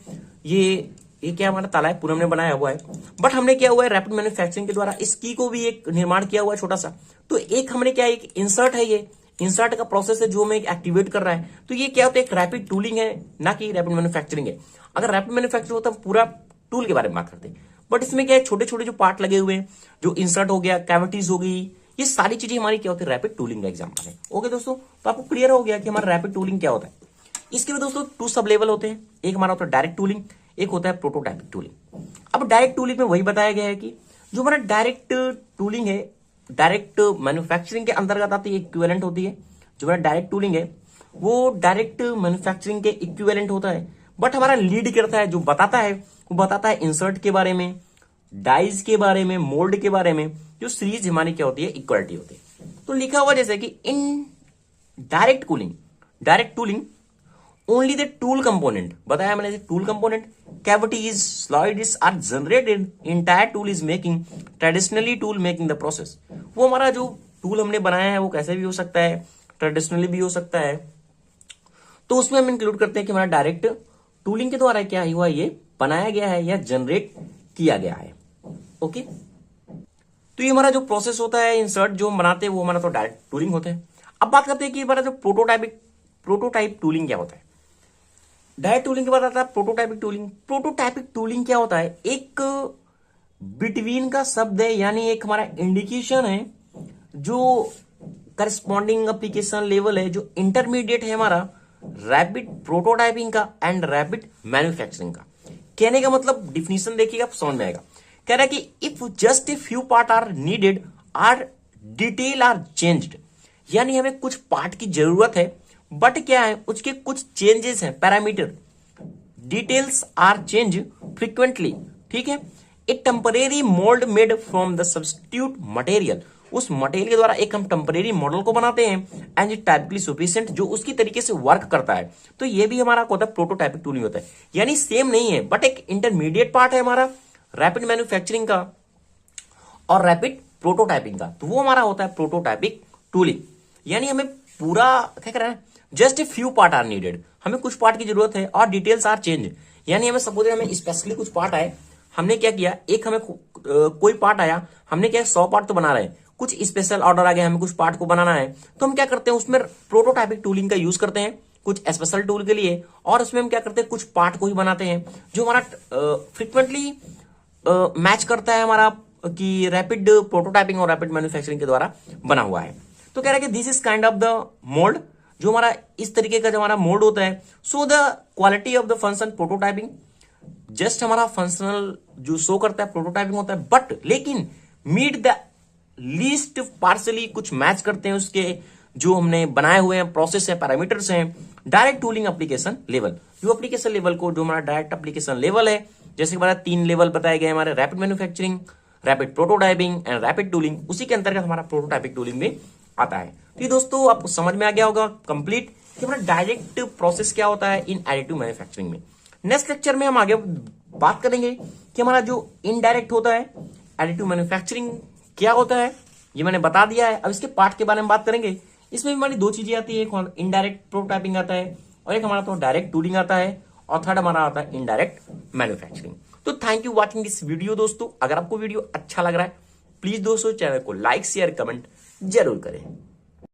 ये क्या हमारा ताला है, पूरा हमने बनाया हुआ है, बट हमने क्या हुआ है, रैपिड मैन्युफैक्चरिंग के द्वारा इसकी को भी एक निर्माण किया हुआ है छोटा सा। तो एक हमने क्या, एक इंसर्ट है, ये इंसर्ट का प्रोसेस है जो हमें एक्टिवेट कर रहा है, तो ये क्या होता है, एक रैपिड टूलिंग है, ना कि रैपिड मैन्युफैक्चरिंग है। अगर रैपिड मैन्युफैक्चरिंग होता है पूरा टूल के बारे में बात करते हैं, बट इसमें क्या है, छोटे छोटे जो पार्ट लगे हुए हैं, जो इंसर्ट हो गया, कैविटीज हो गई, ये सारी चीजें हमारी क्या होती है, रैपिड टूलिंग का एग्जांपल है। ओके दोस्तों, तो आपको क्लियर हो गया कि हमारा रैपिड टूलिंग क्या होता है। इसके लिए दोस्तों टू सब लेवल होते हैं, एक हमारा होता है डायरेक्ट टूलिंग, एक होता है प्रोटोटाइपिक टूलिंग। अब डायरेक्ट टूलिंग में वही बताया गया है कि जो हमारा डायरेक्ट टूलिंग है, डायरेक्ट मैन्युफैक्चरिंग के अंतर्गत आती है, इक्विवेलेंट होती है। जो हमारा डायरेक्ट टूलिंग है वो डायरेक्ट मैन्युफैक्चरिंग के इक्विवेलेंट होता है, बट हमारा लीड करता है, जो बताता है वो बताता है इंसर्ट के बारे में, डाइज के बारे में, मोल्ड के बारे में, जो सीरीज हमारी क्या होती है, इक्वलिटी होती है। तो लिखा हुआ जैसे कि in direct tooling only the tool component, बताया मैंने, tool component, cavities, slides are generated, entire tool is making, traditionally tool making the process। वो हमारा जो टूल हमने बनाया है वो कैसे भी हो सकता है, ट्रेडिशनली भी हो सकता है, तो उसमें हम इंक्लूड करते हैं कि हमारा डायरेक्ट टूलिंग के द्वारा क्या हुआ, ये बनाया गया है या जनरेट किया गया है। ओके, तो ये हमारा जो प्रोसेस होता है, इंसर्ट जो हम बनाते हैं, वो हमारा तो डायरेक्ट टूलिंग होता है। अब बात करते हैं कि हमारा जो प्रोटोटाइप टूलिंग क्या होता है। डायरेक्ट टूलिंग के बाद आता है प्रोटोटाइपिक टूलिंग। प्रोटोटाइपिक टूलिंग क्या होता है, एक बिटवीन का शब्द है, यानी एक हमारा इंडिकेशन है, जो करस्पॉन्डिंग एप्लीकेशन लेवल है, जो इंटरमीडिएट है हमारा रैपिड प्रोटोटाइपिंग का एंड रैपिड मैन्युफैक्चरिंग का। कहने का मतलब डिफिनीशन देखिएगा समझ में आएगा। कह रहा है कि if just a few part are needed, or detail are changed, यानी हमें कुछ पार्ट की जरूरत है बट क्या है, उसके कुछ चेंजेस हैं, parameter, details are change frequently, ठीक है। A temporary mould made from the substitute material, उस मटेरियल के द्वारा एक हम टेम्परेरी मॉडल को बनाते हैं, एंड इट टाइपिकली सफिशिएंट, जो उसकी तरीके से वर्क करता है। तो ये भी हमारा होता है प्रोटोटाइपिक टूलिंग होता है, यानी सेम नहीं है बट एक इंटरमीडिएट पार्ट है हमारा रैपिड मैन्युफैक्चरिंग का और रैपिड प्रोटोटाइपिंग का, तो वो हमारा होता है प्रोटोटाइपिक टूलिंग। यानी हमें पूरा क्या कर रहा है, just a few part are needed, हमें कुछ पार्ट की जरूरत है और डिटेल्स आर चेंज। यानी हमें सपोज हमें स्पेशली कुछ पार्ट आए, हमने क्या किया, एक हमें कोई पार्ट आया, हमने क्या 100 पार्ट तो बना रहे हैं, कुछ स्पेशल ऑर्डर आ गया, हमें कुछ पार्ट को बनाना है, तो हम क्या करते हैं उसमें प्रोटोटाइपिक टूलिंग का यूज करते हैं कुछ स्पेशल टूल के लिए, और उसमें हम क्या करते हैं कुछ पार्ट को ही बनाते हैं जो हमारा फ्रिक्वेंटली मैच करता है हमारा कि रैपिड प्रोटोटाइपिंग और रैपिड मैन्युफैक्चरिंग के द्वारा बना हुआ है। तो कह रहा है कि this is kind of the mould, जो हमारा इस तरीके का जो हमारा मोल्ड होता है। So the quality of the function prototyping, just हमारा फंक्शनल जो शो करता है प्रोटोटाइपिंग होता है, बट लेकिन मीट द लीस्ट पार्सली कुछ मैच करते हैं उसके जो हमने बनाए हुए हैं प्रोसेस है, पैरामीटर्स हैं डायरेक्ट टूलिंग एप्लीकेशन लेवल। जो एप्लीकेशन लेवल को जो हमारा डायरेक्ट एप्लीकेशन लेवल है, जैसे हमारा 3 लेवल बताए गए हमारे, rapid manufacturing, rapid prototyping and rapid tooling, उसी के अंतर्गत हमारा प्रोटोटाइपिक टूलिंग में आता है। तो ये दोस्तों आपको समझ में आ गया होगा कंप्लीट कि हमारा डायरेक्ट प्रोसेस क्या होता है इन एडिटिव मैन्युफैक्चरिंग में। नेक्स्ट लेक्चर में हम आगे बात करेंगे कि हमारा जो इनडायरेक्ट होता है एडिटिव मैन्युफैक्चरिंग क्या होता है, ये मैंने बता दिया है। अब इसके पार्ट के बारे में बात करेंगे। इसमें हमारी 2 चीजें आती है, एक इनडायरेक्ट प्रोटोटाइपिंग आता है और एक हमारा तो डायरेक्ट टूलिंग आता है, और थर्ड हमारा आता है इनडायरेक्ट मैन्युफैक्चरिंग। तो thank you watching this video दोस्तों। अगर आपको वीडियो अच्छा लग रहा है प्लीज दोस्तों चैनल को लाइक शेयर कमेंट जरूर करें।